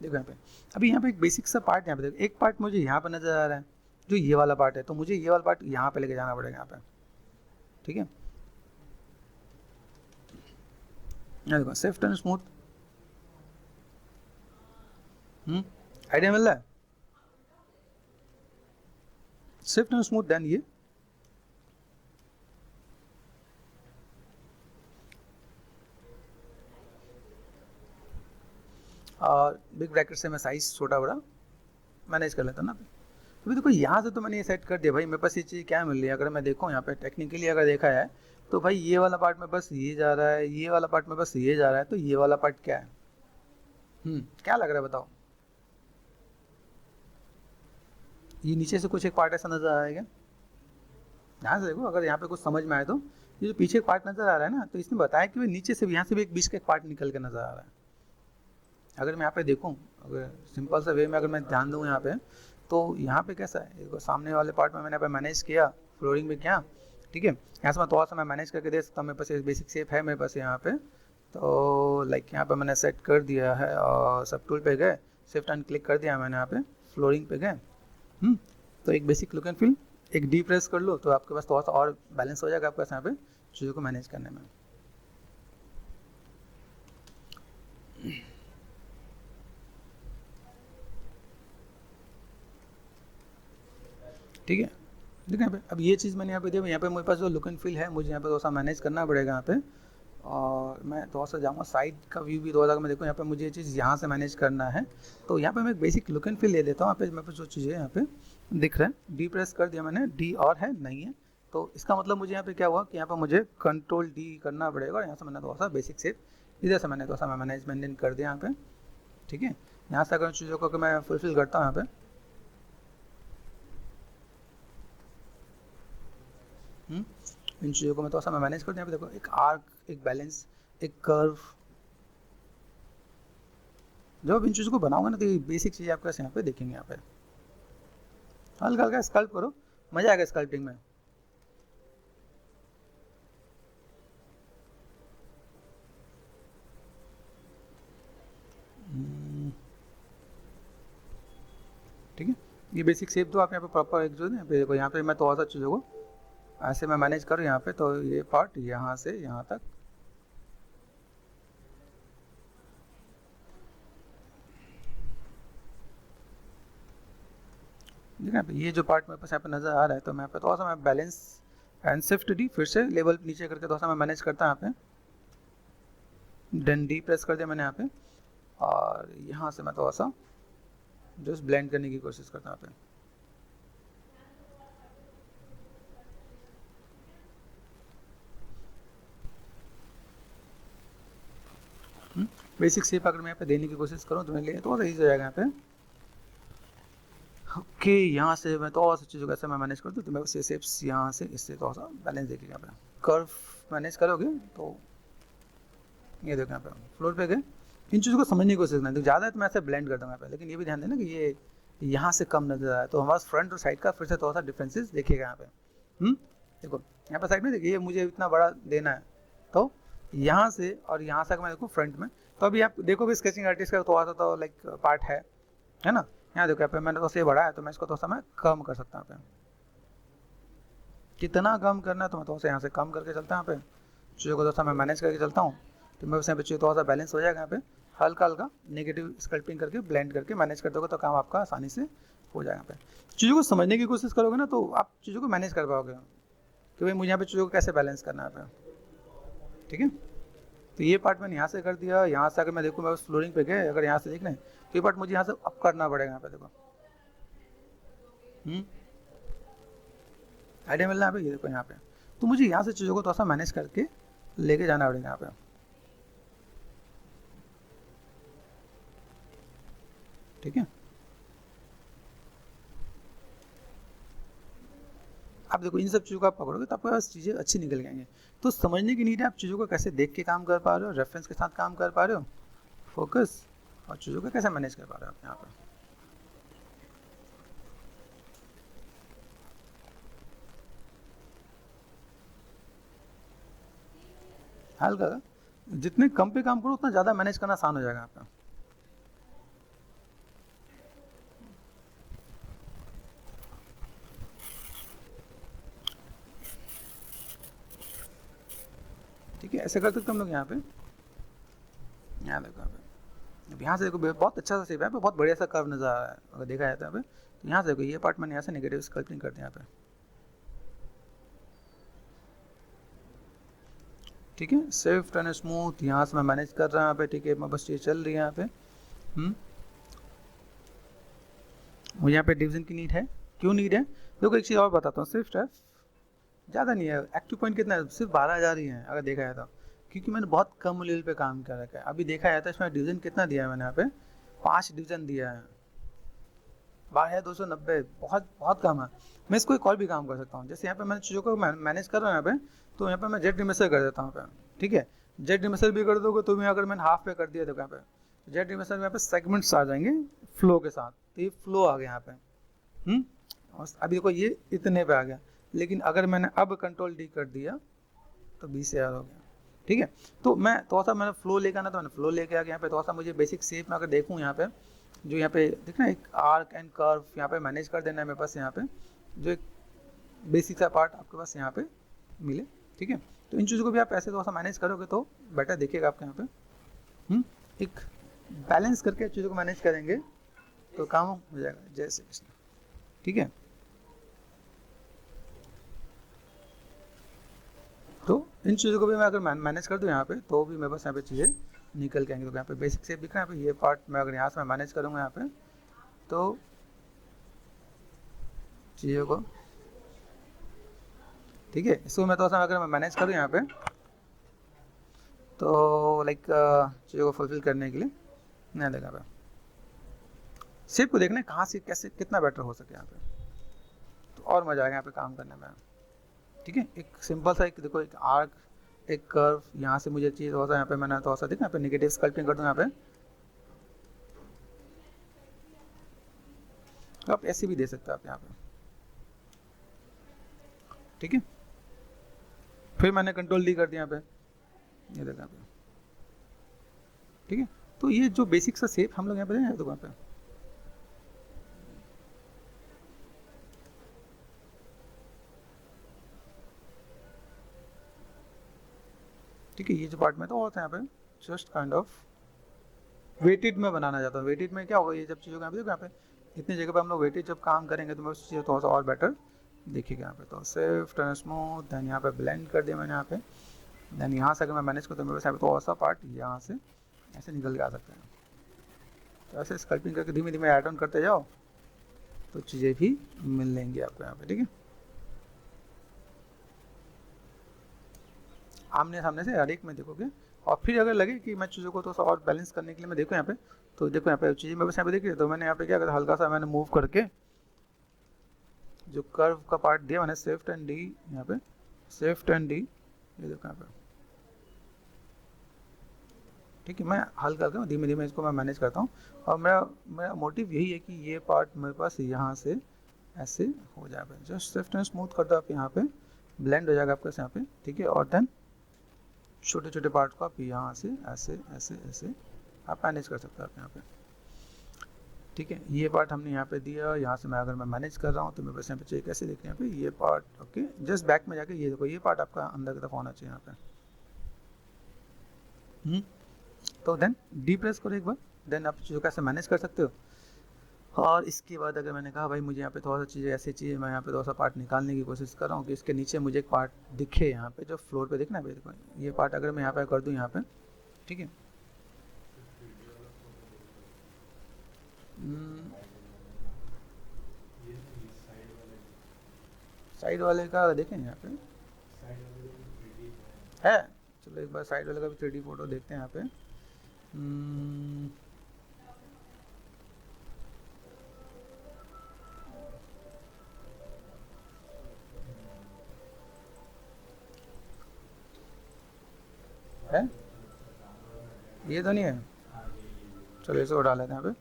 देखो यहाँ पे अभी यहाँ पे एक बेसिक सा पार्ट यहाँ पे देखो, एक पार्ट मुझे यहाँ पे नजर आ रहा है जो ये वाला पार्ट है, तो मुझे ये वाला पार्ट यहाँ पे लेके जाना पड़ेगा यहाँ पे, ठीक है। यहाँ देखो सॉफ्ट एंड स्मूथ, आइडिया मिल रहा है, सॉफ्ट एंड स्मूथ, देन ये और बिग ब्रैकेट से मैं साइज छोटा बड़ा मैनेज कर लेता ना। अभी देखो यहाँ से तो मैंने ये सेट कर दिया भाई, मेरे पास ये चीज़ क्या मिल रही है। अगर मैं देखूँ यहाँ पे टेक्निकली अगर देखा है तो भाई ये वाला पार्ट में बस ये जा रहा है, ये वाला पार्ट में बस ये जा रहा है, तो ये वाला पार्ट क्या है, क्या लग रहा है बताओ। ये नीचे से कुछ एक पार्ट ऐसा नजर आ रहा है क्या, यहाँ से देखो अगर यहाँ पे कुछ समझ में आए तो, ये जो पीछे एक पार्ट नजर आ रहा है ना, तो इसने बताया कि भाई नीचे से भी, यहाँ से भी एक बीच का एक पार्ट निकल के नजर आ रहा है। अगर मैं यहाँ पे देखूँ, अगर सिंपल सा वे में अगर मैं ध्यान दूँ यहाँ पे, तो यहाँ पे कैसा है, देखो सामने वाले पार्ट में मैंने यहाँ पे मैनेज किया, फ्लोरिंग में किया, ठीक है। यहाँ से मैं थोड़ा सा मैं मैनेज करके दे सकता हूँ, मेरे पास बेसिक शेप है मेरे पास यहाँ पे, तो लाइक यहाँ पे मैंने सेट कर दिया है और सब टूल पे गए, शिफ्ट एंड क्लिक कर दिया मैंने यहाँ पे, फ्लोरिंग पे गए, तो एक बेसिक लुक एंड फील, एक डी प्रेस कर लो तो आपके पास थोड़ा सा और बैलेंस हो जाएगा आपके पास यहाँ पे चीज़ों को मैनेज करने में। ठीक है, देखिए यहाँ पे अब ये चीज़ मैंने यहाँ पे दिया, यहाँ पे मेरे पास जो लुक एंड फील है मुझे यहाँ पे थोड़ा सा मैनेज करना पड़ेगा यहाँ पे, और मैं थोड़ा सा जाऊँगा साइड का व्यू भी थोड़ा सा मैं देखूँ यहाँ पे मुझे ये चीज़ यहाँ से मैनेज करना है, तो यहाँ पे मैं बेसिक लुक एंड फील ले देता हूँ। यहाँ पे मेरे पास जो चीज़ें यहाँ पे दिख रहा है, डी प्रेस कर दिया मैंने, डी और है नहीं है, तो इसका मतलब मुझे यहाँ पे क्या हुआ कि यहाँ पे मुझे कंट्रोल डी करना पड़ेगा, और यहाँ से मैंने थोड़ा सा बेसिक शेप इधर से मैंने थोड़ा सा मैनेज मेंटेन कर दिया यहाँ पे, ठीक है। यहाँ से अगर चीज़ों को मैं फुलफिल करता हूँ यहाँ पे, इन चीज़ों को मैं थोड़ा सा मैं मैनेज करता हूँ। यहाँ पे देखो एक आर्क, एक बैलेंस, एक कर्व, जब आप इन चीज़ों को बनाओगे ना तो ये बेसिक चीज़ आपके यहाँ पे देखेंगे। यहाँ पे हल्का हल्का स्कल्प करो, मजा आएगा स्कल्पिंग में। ठीक है, ये बेसिक शेप तो आप यहाँ पे प्रॉपर एक जो है देखो, यहाँ पे मैं थोड़ा सा चीज़ों को ऐसे मैं मैनेज करूँ यहाँ पे, तो ये पार्ट यहाँ से यहाँ तक, देखिए यहाँ पे ये जो पार्ट मेरे पास यहाँ पे नज़र आ रहा है, तो मैं यहाँ पे थोड़ा सा मैं बैलेंस एंड शिफ्ट डी फिर से लेवल नीचे करके थोड़ा सा मैं मैनेज करता हूँ यहाँ पे, देन डी प्रेस कर दिया मैंने यहाँ पे, और यहाँ से मैं थोड़ा सा जस्ट ब्लेंड करने की कोशिश करता हूँ यहाँ पे। बेसिक शेप अगर मैं यहाँ पे देने की कोशिश करूँ तो मेरे लिए थोड़ा सा ईजी हो जाएगा यहाँ पे। ओके, यहाँ से मैं थोड़ा सा चीज़ों को ऐसे मैं मैनेज करता हूँ, तो मैं उसे शेप्स यहाँ से इससे थोड़ा सा बैलेंस देखिए। यहाँ पे कर्व मैनेज करोगे तो ये देखो यहाँ पे फ्लोर पे गए, इन चीज़ों को समझने की कोशिश करना है, तो ज़्यादा है तो मैं ऐसे ब्लेंड कर दूँगा यहाँ पे, लेकिन ये भी ध्यान देना कि ये यहाँ से कम नजर आया, तो हमारा फ्रंट और साइड का फिर से थोड़ा सा डिफरेंसेस देखिएगा यहाँ पे। देखो यहाँ पे साइड में देखिए, ये मुझे इतना बड़ा देना है, तो यहाँ से और यहाँ से अगर मैं देखूँ फ्रंट में, तो अभी आप देखो भी स्केचिंग आर्टिस्ट का थोड़ा सा तो लाइक पार्ट है ना। यहाँ देखो यहाँ पे मैंने तो से बढ़ा है, तो मैं इसको थोड़ा सा मैं कम कर सकता हूँ यहाँ पे, कितना कम करना है तो मैं थोड़ा सा यहाँ से कम करके चलता हूँ यहाँ पे, चीज़ों को थोड़ा सा मैं मैनेज करके चलता हूँ, तो मैं यहाँ पे चीज़ थोड़ा सा बैलेंस हो जाएगा। यहाँ पे हल्का हल्का नेगेटिव स्कल्पिंग करके ब्लेंड करके मैनेज कर दोगे तो काम आपका आसानी से हो जाएगा। यहाँ पे चीज़ों को समझने की कोशिश करोगे ना तो आप चीज़ों को मैनेज कर पाओगे कि भाई मुझे यहाँ पे चीज़ों को कैसे बैलेंस करना है यहाँ पे, ठीक है। तो ये पार्ट मैंने यहाँ से कर दिया, यहाँ से अगर मैं देखूँ मैं फ्लोरिंग पे गए, अगर यहाँ से देख लें तो ये पार्ट मुझे यहाँ से अप करना पड़ेगा। यहाँ पे देखो आइडिया मिल रहा है यहाँ पे, ये देखो यहाँ पे, तो मुझे यहाँ से चीज़ों को थोड़ा सा मैनेज करके लेके जाना पड़ेगा यहाँ पे, ठीक है। आप देखो इन सब चीज़ों को आप पकड़ोगे तो आपके पास चीज़ें अच्छी निकल जाएंगी। तो समझने की नीड है, आप चीज़ों को कैसे देख के काम कर पा रहे हो, रेफरेंस के साथ काम कर पा रहे हो, फोकस, और चीज़ों को कैसे मैनेज कर पा रहे हो आप यहाँ पर। हल्का जितने कम पे काम करो उतना ज़्यादा मैनेज करना आसान हो जाएगा आपका। ठीक है, ऐसे कर सकते हम लोग यहाँ पे। यहाँ देखो यहाँ पे, अब यहाँ से देखो बहुत अच्छा सा शेप है, बहुत बढ़िया सा कर्व नजर आ रहा है अगर देखा जाता है यहाँ पे। तो यहाँ से देखो ये पार्ट मैंने यहाँ से नेगेटिव स्कल्पनिंग करते हैं यहाँ पे, ठीक है। स्विफ्ट एंड स्मूथ यहाँ से मैं मैनेज कर रहा हूँ यहाँ पे, ठीक है। मैं बस ये चल रही है यहाँ पे। मुझे यहाँ पे डिवीजन की नीड है, क्यों नीड है देखो एक चीज़ और बताता हूँ। स्विफ्ट है ज़्यादा नहीं है, एक्टिव पॉइंट कितना है, सिर्फ 12,000 ही है अगर देखा जाए तो, क्योंकि मैंने बहुत कम लेवल पे काम कर रखा है। अभी देखा जाता है इसमें डिवीजन कितना दिया है मैंने यहाँ पे, 5 डिवीजन दिया है, 12,290, बहुत बहुत कम है। मैं इसको एक और भी काम कर सकता हूँ, जैसे यहाँ पे मैंने चीज़ों को मैनेज कर रहा हूँ यहाँ पे, तो यहाँ पे मैं जेट रिमिसर कर देता हूँ यहाँ पे, ठीक है। जेट रिमिसर भी कर दोगे तो भी अगर मैंने हाफ पे कर दिया देखो यहाँ पे, जेट एनिमेशन में यहाँ पे सेगमेंट्स आ जाएंगे फ्लो के साथ, तो ये फ्लो आ गया यहाँ पे। और अभी देखो ये इतने पे आ गया, लेकिन अगर मैंने अब कंट्रोल डी कर दिया तो 20,000 हो गया। ठीक है, तो मैं थोड़ा सा मैंने फ्लो लेकर आना, तो मैंने फ्लो लेके आ गया यहाँ पे। थोड़ा सा मुझे बेसिक शेप में अगर देखूँ यहाँ पे, जो यहाँ पे देखना एक आर्क एंड कर्व यहाँ पे मैनेज कर देना है मेरे पास, यहाँ पे जो एक बेसिक सा पार्ट आपके पास यहाँ पे मिले। ठीक है, तो इन चीज़ों को भी आप ऐसे थोड़ा सा मैनेज करोगे तो बेटर देखिएगा आपके यहाँ पे। एक बैलेंस करके चीज़ों को मैनेज करेंगे तो काम हो जाएगा। जय श्री कृष्ण। ठीक है, तो इन चीज़ों को भी मैं अगर मैनेज कर दूँ यहाँ पे, तो भी मेरे पास यहाँ पे चीज़ें निकल के आएंगी। तो यहाँ पे बेसिक शेप दिख रहा है यहाँ पे, ये पार्ट मैं अगर यहाँ से मैं मैनेज करूँगा यहाँ पे, तो चीज़ों को, ठीक है, इसको मैं थोड़ा सा अगर मैं मैनेज करूँ यहाँ पे, तो लाइक चीज़ों को फुलफिल करने के लिए नहीं लगा पे शेप को देखने कहाँ से कैसे कितना बेटर हो सके यहाँ पे, तो और मज़ा आएगा यहाँ पे काम करने में। ठीक है, एक सिंपल सा एक देखो, एक आर्क, एक कर्व, यहाँ से मुझे चीज़ थोड़ा सा यहाँ पे मैंने थोड़ा सा देखा यहाँ पे नेगेटिव स्कल्पटिंग कर दूँ यहाँ पे, आप ऐसे भी दे सकते हो आप यहाँ पे। ठीक है, फिर मैंने कंट्रोल डी कर दिया यहाँ पे, ये देखा पे। ठीक है, तो ये जो बेसिक सा शेप हम लोग यहाँ पे दें दुकान पे, ठीक है, ये जो पार्ट में तो होता है यहाँ पे जस्ट काइंड ऑफ वेटेड में बनाना चाहता हूँ। वेटेड में क्या होगा, ये जब चीज़ों को यहाँ पे इतनी जगह पे हम लोग वेटेड जब काम करेंगे तो मैं उस चीज़ थोड़ा सा और बेटर देखिएगा यहाँ पे। तो सिर्फ टर्न स्मूथ, देन यहाँ पे ब्लेंड कर दिया मैंने यहाँ पे, देन यहाँ से अगर मैं मैनेज करता हूँ मेरे पास थोड़ा सा पार्ट यहाँ से ऐसे निकल के आ सकते हैं। तो ऐसे स्कल्पिंग करके धीमे धीमे ऐड ऑन करते जाओ तो चीज़ें भी मिल लेंगी आपको यहाँ पे। ठीक है, आमने सामने से हर एक में देखोगे, और फिर अगर लगे कि मैं चीज़ों को थोड़ा सा और बैलेंस करने के लिए मैं देखूँ यहाँ पे, तो देखो यहाँ पे चीज़ें मेरे पास यहाँ पे देखिए, तो मैंने यहाँ पे क्या करा, हल्का सा मैंने मूव करके जो कर्व का पार्ट दिया मैंने शिफ्ट एंड डी, यहाँ पे शिफ्ट एंड डी, ये देखो यहाँ पे। ठीक है, मैं हल्का हल्का धीमे धीमे इसको मैं मैनेज करता हूँ, और मेरा मेरा मोटिव यही है कि ये पार्ट मेरे पास यहाँ से ऐसे हो जाएगा। जस्ट शिफ्ट एंड स्मूथ कर दो आप यहाँ पे, ब्लेंड हो जाएगा आपके यहाँ पे। ठीक है, और देन छोटे छोटे पार्ट को आप यहाँ से ऐसे ऐसे ऐसे आप मैनेज कर सकते हो आप यहाँ पे। ठीक है, ये पार्ट हमने यहाँ पे दिया, यहाँ से मैं अगर मैं मैनेज कर रहा हूँ तो मेरे पास यहाँ पे चाहिए कैसे देखने यहाँ पे ये पार्ट। ओके, जस्ट बैक में जाके ये देखो, ये पार्ट आपका अंदर की तरफ होना चाहिए यहाँ पे। तो देन डी प्रेस करो एक बार, देन आप चीज़ों को ऐसे मैनेज कर सकते हो। और इसके बाद अगर मैंने कहा भाई मुझे यहाँ पे थोड़ा सा चीज़ें ऐसी चीज़ें, मैं यहाँ पे थोड़ा सा पार्ट निकालने की कोशिश कर रहा हूँ कि इसके नीचे मुझे एक पार्ट दिखे यहाँ पे, जो फ्लोर पे दिखना है भाई, देखो ये पार्ट अगर मैं यहाँ पे कर दूँ यहाँ पे। ठीक है, साइड वाले का देखें यहाँ पे है, चलो एक बार साइड वाले का भी 3D फोटो देखते हैं यहाँ पे। है, ये तो नहीं है, चलो इसको उठा लेते हैं यहाँ पे।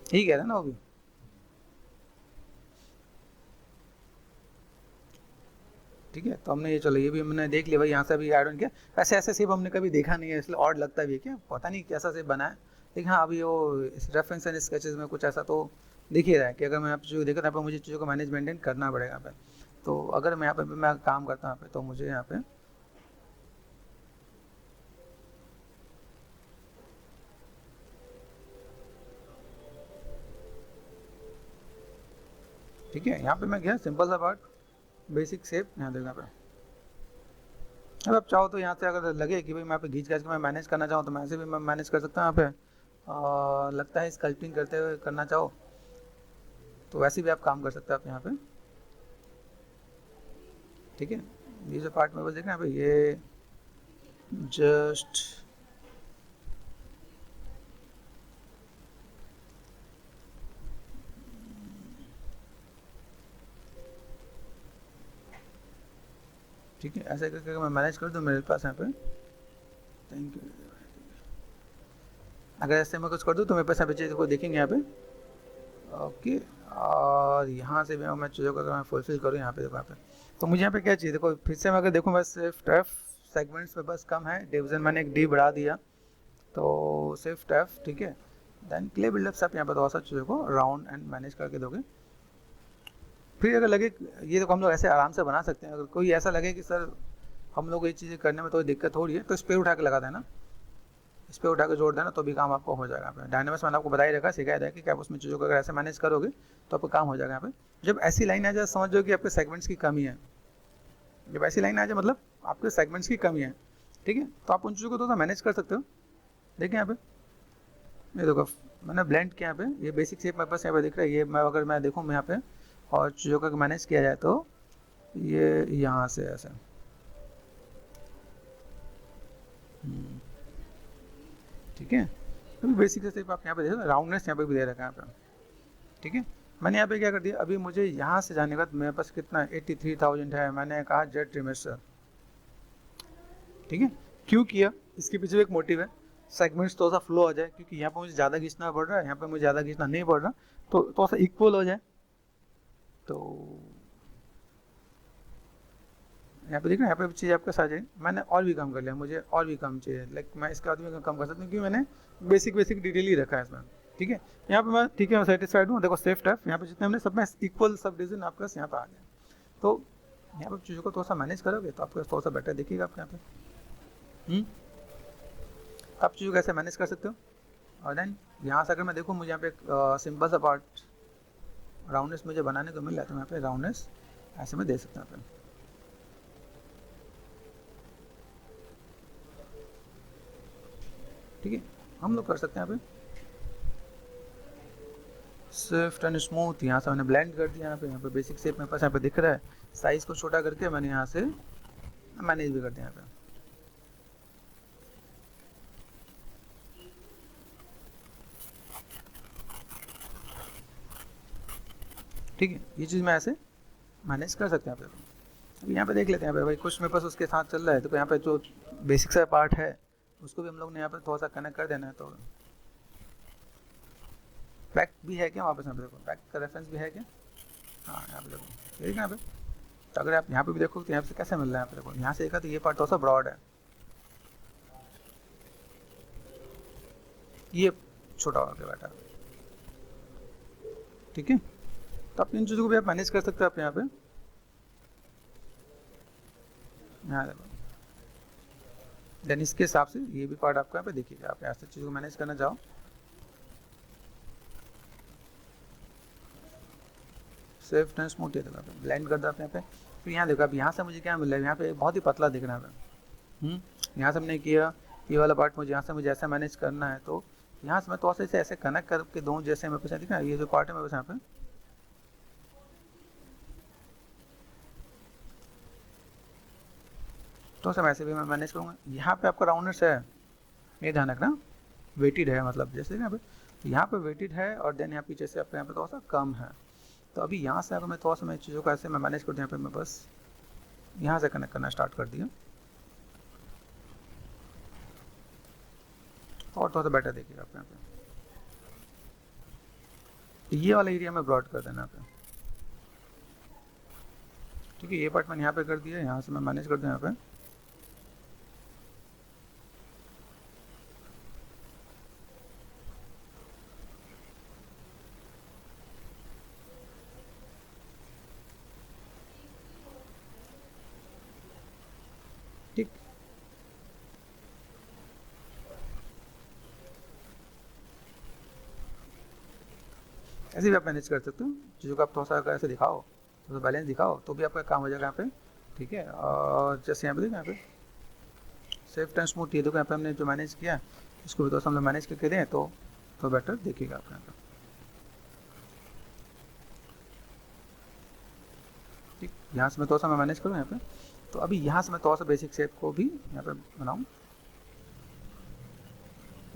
ठीक है ना वो भी। ठीक है, तो हमने ये, चलो ये भी हमने देख लिया भाई, यहाँ से भी ऐड ऑन किया। ऐसे ऐसे सेप हमने कभी देखा नहीं है, इसलिए ऑड लगता भी है, क्या पता नहीं कैसा सेप बना है। लेकिन हाँ, अभी वो इस रेफरेंस एंड स्केचेस में कुछ ऐसा तो दिख ही रहा है कि अगर मैं आप चीज़ों देखा यहाँ पर मुझे चीज़ों को मैनेज मेंटेन करना पड़ेगा यहाँ पे। तो अगर मैं यहाँ पे मैं काम करता हूँ यहाँ पे, तो मुझे यहाँ पे ठीक है, यहाँ पे मैं गया सिंपल सा पार्ट, बेसिक शेप यहाँ देखना पे। अब आप चाहो तो यहाँ से अगर लगे कि भाई मैं यहाँ पे घींच घाच के मैं मैनेज करना चाहूँ तो मैं ऐसे भी मैं मैनेज कर सकता हूँ यहाँ पे। और लगता है स्कल्पटिंग करते हुए करना चाहो तो वैसे भी आप काम कर सकते हो आप यहाँ पे। ठीक है, ये जो पार्ट में बस देखना है भाई, ये जस्ट ठीक है, ऐसे करके मैं मैनेज कर दूँ मेरे पास यहाँ पे, थैंक यू। अगर ऐसे मैं कुछ कर दूँ तो मेरे पास यहाँ पे चीज़ को देखेंगे यहाँ पे, ओके। और यहाँ से भी मैं चीज़ों को अगर मैं फुलफिल करूँ यहाँ पे, देखो यहाँ पे, तो मुझे यहाँ पे क्या चाहिए, देखो फिर से मैं अगर देखूँ, बस सिर्फ एफ सेगमेंट्स में बस कम है, डिवीजन मैंने एक डी बढ़ा दिया, तो सिर्फ एफ, ठीक है। देन क्ले बिल्डअप से आप यहाँ पर थोड़ा सा चीज़ों को राउंड एंड मैनेज करके दोगे। फिर अगर लगे ये तो हम लोग ऐसे आराम से बना सकते हैं, अगर कोई ऐसा लगे कि सर हम लोग ये चीज़ें करने में थोड़ी दिक्कत हो रही है, तो इस पर उठा के लगा देना, इस पर उठा के जोड़ देना, तो भी काम आपको हो जाएगा। यहाँ पे डायनेमिक्स मैंने आपको बताई रखा, सिखाया था कि आप उसमें चीज़ों को अगर ऐसे मैनेज करोगे तो आपका काम हो जाएगा। यहाँ पे जब ऐसी लाइन आ जाए समझ लो कि आपके सेगमेंट्स की कमी है, जब ऐसी लाइन आ जाए मतलब आपके सेगमेंट्स की कमी है, ठीक है, तो आप उन चीज़ों को थोड़ा मैनेज कर सकते हो। देखिए यहाँ पे ये देखो मैंने ब्लेंड किया, यहाँ पे ये बेसिक शेप मेरे पास यहाँ पे दिख रहा है, ये मैं अगर मैं देखूँ मैं यहाँ पे और चीज़ों का मैनेज किया जाए तो ये यहाँ से ऐसे, ठीक है। अभी बेसिक शेप आप यहाँ पे देखो, राउंडनेस यहाँ पे भी दे रखा है यहाँ पे, ठीक है। मैंने यहाँ पे क्या कर दिया, अभी मुझे यहाँ से जाने के बाद मेरे पास कितना 83,000 है, मैंने कहा जेट ट्रिमेस्टर, ठीक है। क्यों किया, इसके पीछे भी एक मोटिव है, सेगमेंट्स थोड़ा सा फ्लो हो जाए, क्योंकि यहाँ पे मुझे ज़्यादा खींचना पड़ रहा है, यहाँ पे मुझे ज़्यादा खींचना नहीं पड़ रहा, तो थोड़ा सा इक्वल हो जाए। तो यहाँ पे देखना, यहाँ पे चीज़ आपके साथ है, मैंने और भी कम कर लिया, मुझे और भी कम चाहिए, लाइक मैं इसके बाद भी कम कर सकता हूँ, क्योंकि मैंने बेसिक डिटेल ही रखा है इसमें, ठीक है। यहाँ पे मैं ठीक है, मैं सेटिस्फाइड हूँ। देखो सेफ टफ यहाँ पे जितने हमने सब में इक्वल सब डिवीजन आपके पास यहाँ पे आ गया, तो यहाँ पे चीज़ों को थोड़ा सा मैनेज करोगे तो आपके थोड़ा सा बेटर दिखेगा आपके यहाँ पे। आप चीज़ों को कैसे मैनेज कर सकते हो। और देन यहाँ से अगर मैं देखूँ, मुझे यहाँ पे एक सिंपल सा पार्ट राउंडनेस मुझे बनाने को मिल रहा है, तो यहाँ पे राउंडनेस ऐसे में दे सकता हूँ यहाँ पे, ठीक है। हम लोग कर सकते हैं यहाँ पे स्विफ्ट एंड स्मूथ, यहाँ से मैंने ब्लेंड कर दिया, यहाँ पे बेसिक शेप मेरे पास यहाँ पे दिख रहा है, साइज को छोटा करके मैंने यहाँ से मैनेज भी कर दिया यहाँ पे, ठीक है। ये चीज़ मैं ऐसे मैनेज कर सकते हैं यहाँ पे। अभी यहाँ पे देख लेते हैं भाई, कुछ मेरे पास उसके साथ चल रहा है, तो यहाँ पे जो बेसिक सा पार्ट है उसको भी हम लोग ने यहाँ पे थोड़ा सा कनेक्ट कर देना है। तो पैक भी है क्या वापस, यहाँ पे देखो पैक का रेफरेंस भी है क्या, हाँ यहाँ पे देखो, ठीक है यहाँ पे। तो अगर आप यहाँ पे भी देखो तो यहाँ से कैसे मिल रहा है, यहाँ पे देखो, यहाँ से देखा तो ये पार्ट थोड़ा सा ब्रॉड है, ये छोटा हो गया बेटा, ठीक है। तो आप इन चीज़ों को भी आप मैनेज कर सकते हो आप यहाँ पे, यहाँ देखो। देन इसके हिसाब से ये भी पार्ट आपको यहाँ पे देखिएगा, आप यहाँ से चीज़ों को मैनेज करना चाहो, सेफ एंड स्मूथ ये देखो, ब्लेंड कर दो आप यहाँ पे। फिर यहाँ देखो, अब यहाँ से मुझे क्या मिल रहा है, यहाँ पे बहुत ही पतला दिख रहा है, यहाँ से हमने किया ये वाला पार्ट, मुझे यहाँ से मुझे ऐसा मैनेज करना है, तो यहाँ से मैं थोड़ा सा इसे ऐसे कनेक्ट करके दूँ, जैसे मेरे पास दिख रहा है ये जो पार्ट है मेरे पास यहाँ पे, तो सब ऐसे भी मैं मैनेज करूँगा। यहाँ पे आपका राउंडनेस है, ये ध्यान रखना, वेटेड है, मतलब जैसे यहाँ पे वेटेड है, और देन यहाँ पीछे से आपका यहाँ पे थोड़ा सा कम है। तो अभी यहाँ से अगर मैं थोड़ा सा मैं चीज़ों को ऐसे मैं मैनेज करती हूँ, यहाँ पे मैं बस यहाँ से कनेक्ट करना स्टार्ट कर दिया, और थोड़ा सा बेटर देखिएगा आप यहाँ पे। ये वाला एरिया में ब्रॉड कर देना यहाँ पे, ठीक है। ये पार्ट मैंने यहाँ पे कर दिया, यहाँ से मैं मैनेज कर दूँ यहाँ पे, ठीक। ऐसे भी आप मैनेज कर सकते हो चीज़ों को, आप थोड़ा सा ऐसे दिखाओ, थोड़ा बैलेंस दिखाओ, तो भी आपका काम हो जाएगा यहाँ पे, ठीक है। और जैसे यहाँ पे देखो, यहाँ पे सेफ एंड स्मूथ, ये देखो यहाँ पे हमने जो मैनेज किया इसको भी थोड़ा सा हम लोग मैनेज करके दें तो बेटर देखिएगा आप यहाँ पे, ठीक। यहाँ से मैं थोड़ा सा मैं मैनेज करूँ यहाँ पे। तो अभी यहाँ से मैं थोड़ा सा बेसिक शेप को भी यहाँ पे बनाऊँ,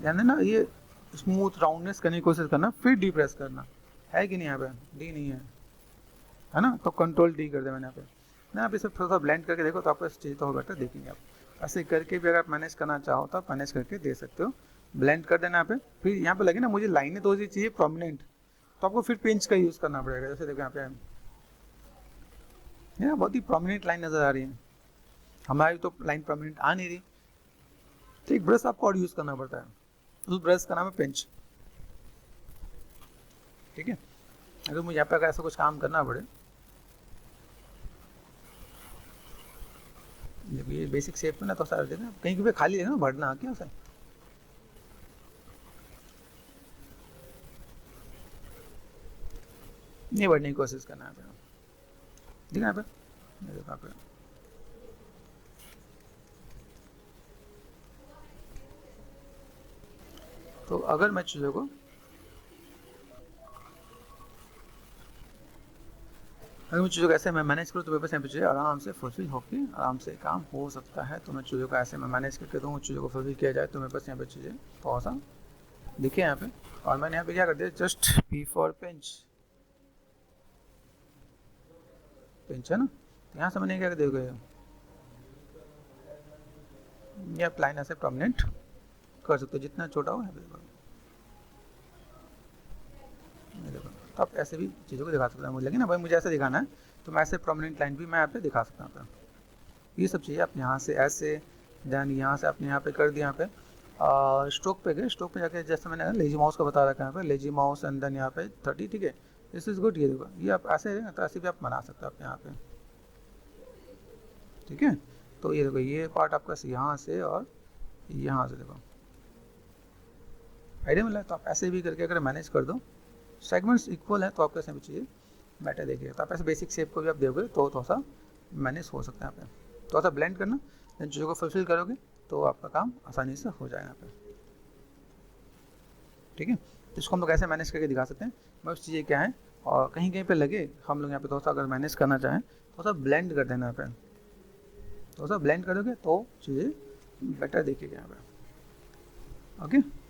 ध्यान देना, ये स्मूथ राउंडनेस करने की कोशिश करना, फिर डी प्रेस करना है कि नहीं, यहाँ पे डी नहीं है ना, तो कंट्रोल डी कर दे मैंने यहाँ पे। ना आप इसे थोड़ा सा ब्लेंड करके देखो तो आपको इस चीज़ तो बेटर देखेंगे आप। ऐसे करके भी अगर आप मैनेज करना चाहो तो आप मैनेज करके दे सकते हो। ब्लेंड कर देना यहाँ पे, फिर यहाँ पे लगे ना मुझे लाइनें तो सी चाहिए प्रोमिनेंट, तो आपको फिर पेंच का यूज़ करना पड़ेगा। जैसे देखो यहाँ पे है बहुत ही प्रोमिनेंट लाइन नज़र आ रही है, हमारी तो लाइन प्रोमिनेंट आ नहीं रही, तो एक ब्रश आपको और यूज़ करना पड़ता है, उस ब्रश का नाम है पेंच। ठीक है, अगर मुझे यहाँ पे अगर ऐसा कुछ काम करना पड़े, ये बेसिक शेप में ना तो सारा देना कहीं पे खाली है ना भरना क्या उसे, नहीं बढ़ने की कोशिश करना है। ठीक है यहाँ पे देखो यहाँ पे तो अगर मैं चीज़ों को ऐसे मैं मैनेज करूँ तो मेरे पास यहाँ पे चीज़ें आराम से फुलफिल होकर आराम से काम हो सकता है। तो मैं चीज़ों को ऐसे मैं मैनेज करके दूँ, चीज़ों को फुलफिल किया जाए तो मेरे पास यहाँ पे चीज़ें थोड़ा सा दिखे यहाँ पे। और मैंने यहाँ पे क्या कर दिया, जस्ट P फॉर पेंच, पेंच है ना, तो यहाँ से मैंने क्या कर दिया, ये आप लाइन ऐसे प्रोमिनेंट कर सकते हो जितना छोटा हो। देखो तो आप ऐसे भी चीज़ों को दिखा सकते हैं। मुझे लगे ना भाई मुझे ऐसे दिखाना है तो मैं ऐसे प्रोमिनेंट लाइन भी मैं यहाँ पे दिखा सकता हूँ। ये सब चीज़ें आप यहाँ से ऐसे, देन यहाँ से आपने यहाँ पे कर दिया, यहाँ पे स्ट्रोक पे गए, स्ट्रोक पे जाके जैसे मैंने लेजी माउस का बता रखा है यहाँ पे लेजी माउस एंड देन यहाँ पे 30। ठीक है, दिस इज गुड। ये देखो ये आप ऐसे है ना, तो ऐसे भी आप बना सकते हो आप यहाँ पे। ठीक है, तो ये देखो ये पार्ट आपका यहाँ से और यहाँ से देखो आइडिया मिला है। तो आप ऐसे भी करके अगर मैनेज कर दो, सेगमेंट्स इक्वल है तो आपको ऐसे भी चीज़ें बेटर देखिएगा। तो आप ऐसे बेसिक शेप को भी आप दोगे तो थोड़ा सा मैनेज हो सकता है यहाँ पे। थोड़ा सा ब्लेंड करना, इन चीज़ों को फुलफिल करोगे तो आपका काम आसानी से हो जाएगा यहाँ पे। ठीक है, तो इसको हम लोग ऐसे मैनेज करके दिखा सकते हैं। बस चीज़ें क्या है, और कहीं कहीं पे लगे हम लोग यहाँ पे थोड़ा सा अगर मैनेज करना चाहें थोड़ा सा ब्लेंड कर देना यहाँ पे, थोड़ा सा ब्लेंड करोगे तो चीज़ें बेटर दिखेगा यहाँ पे। ओके।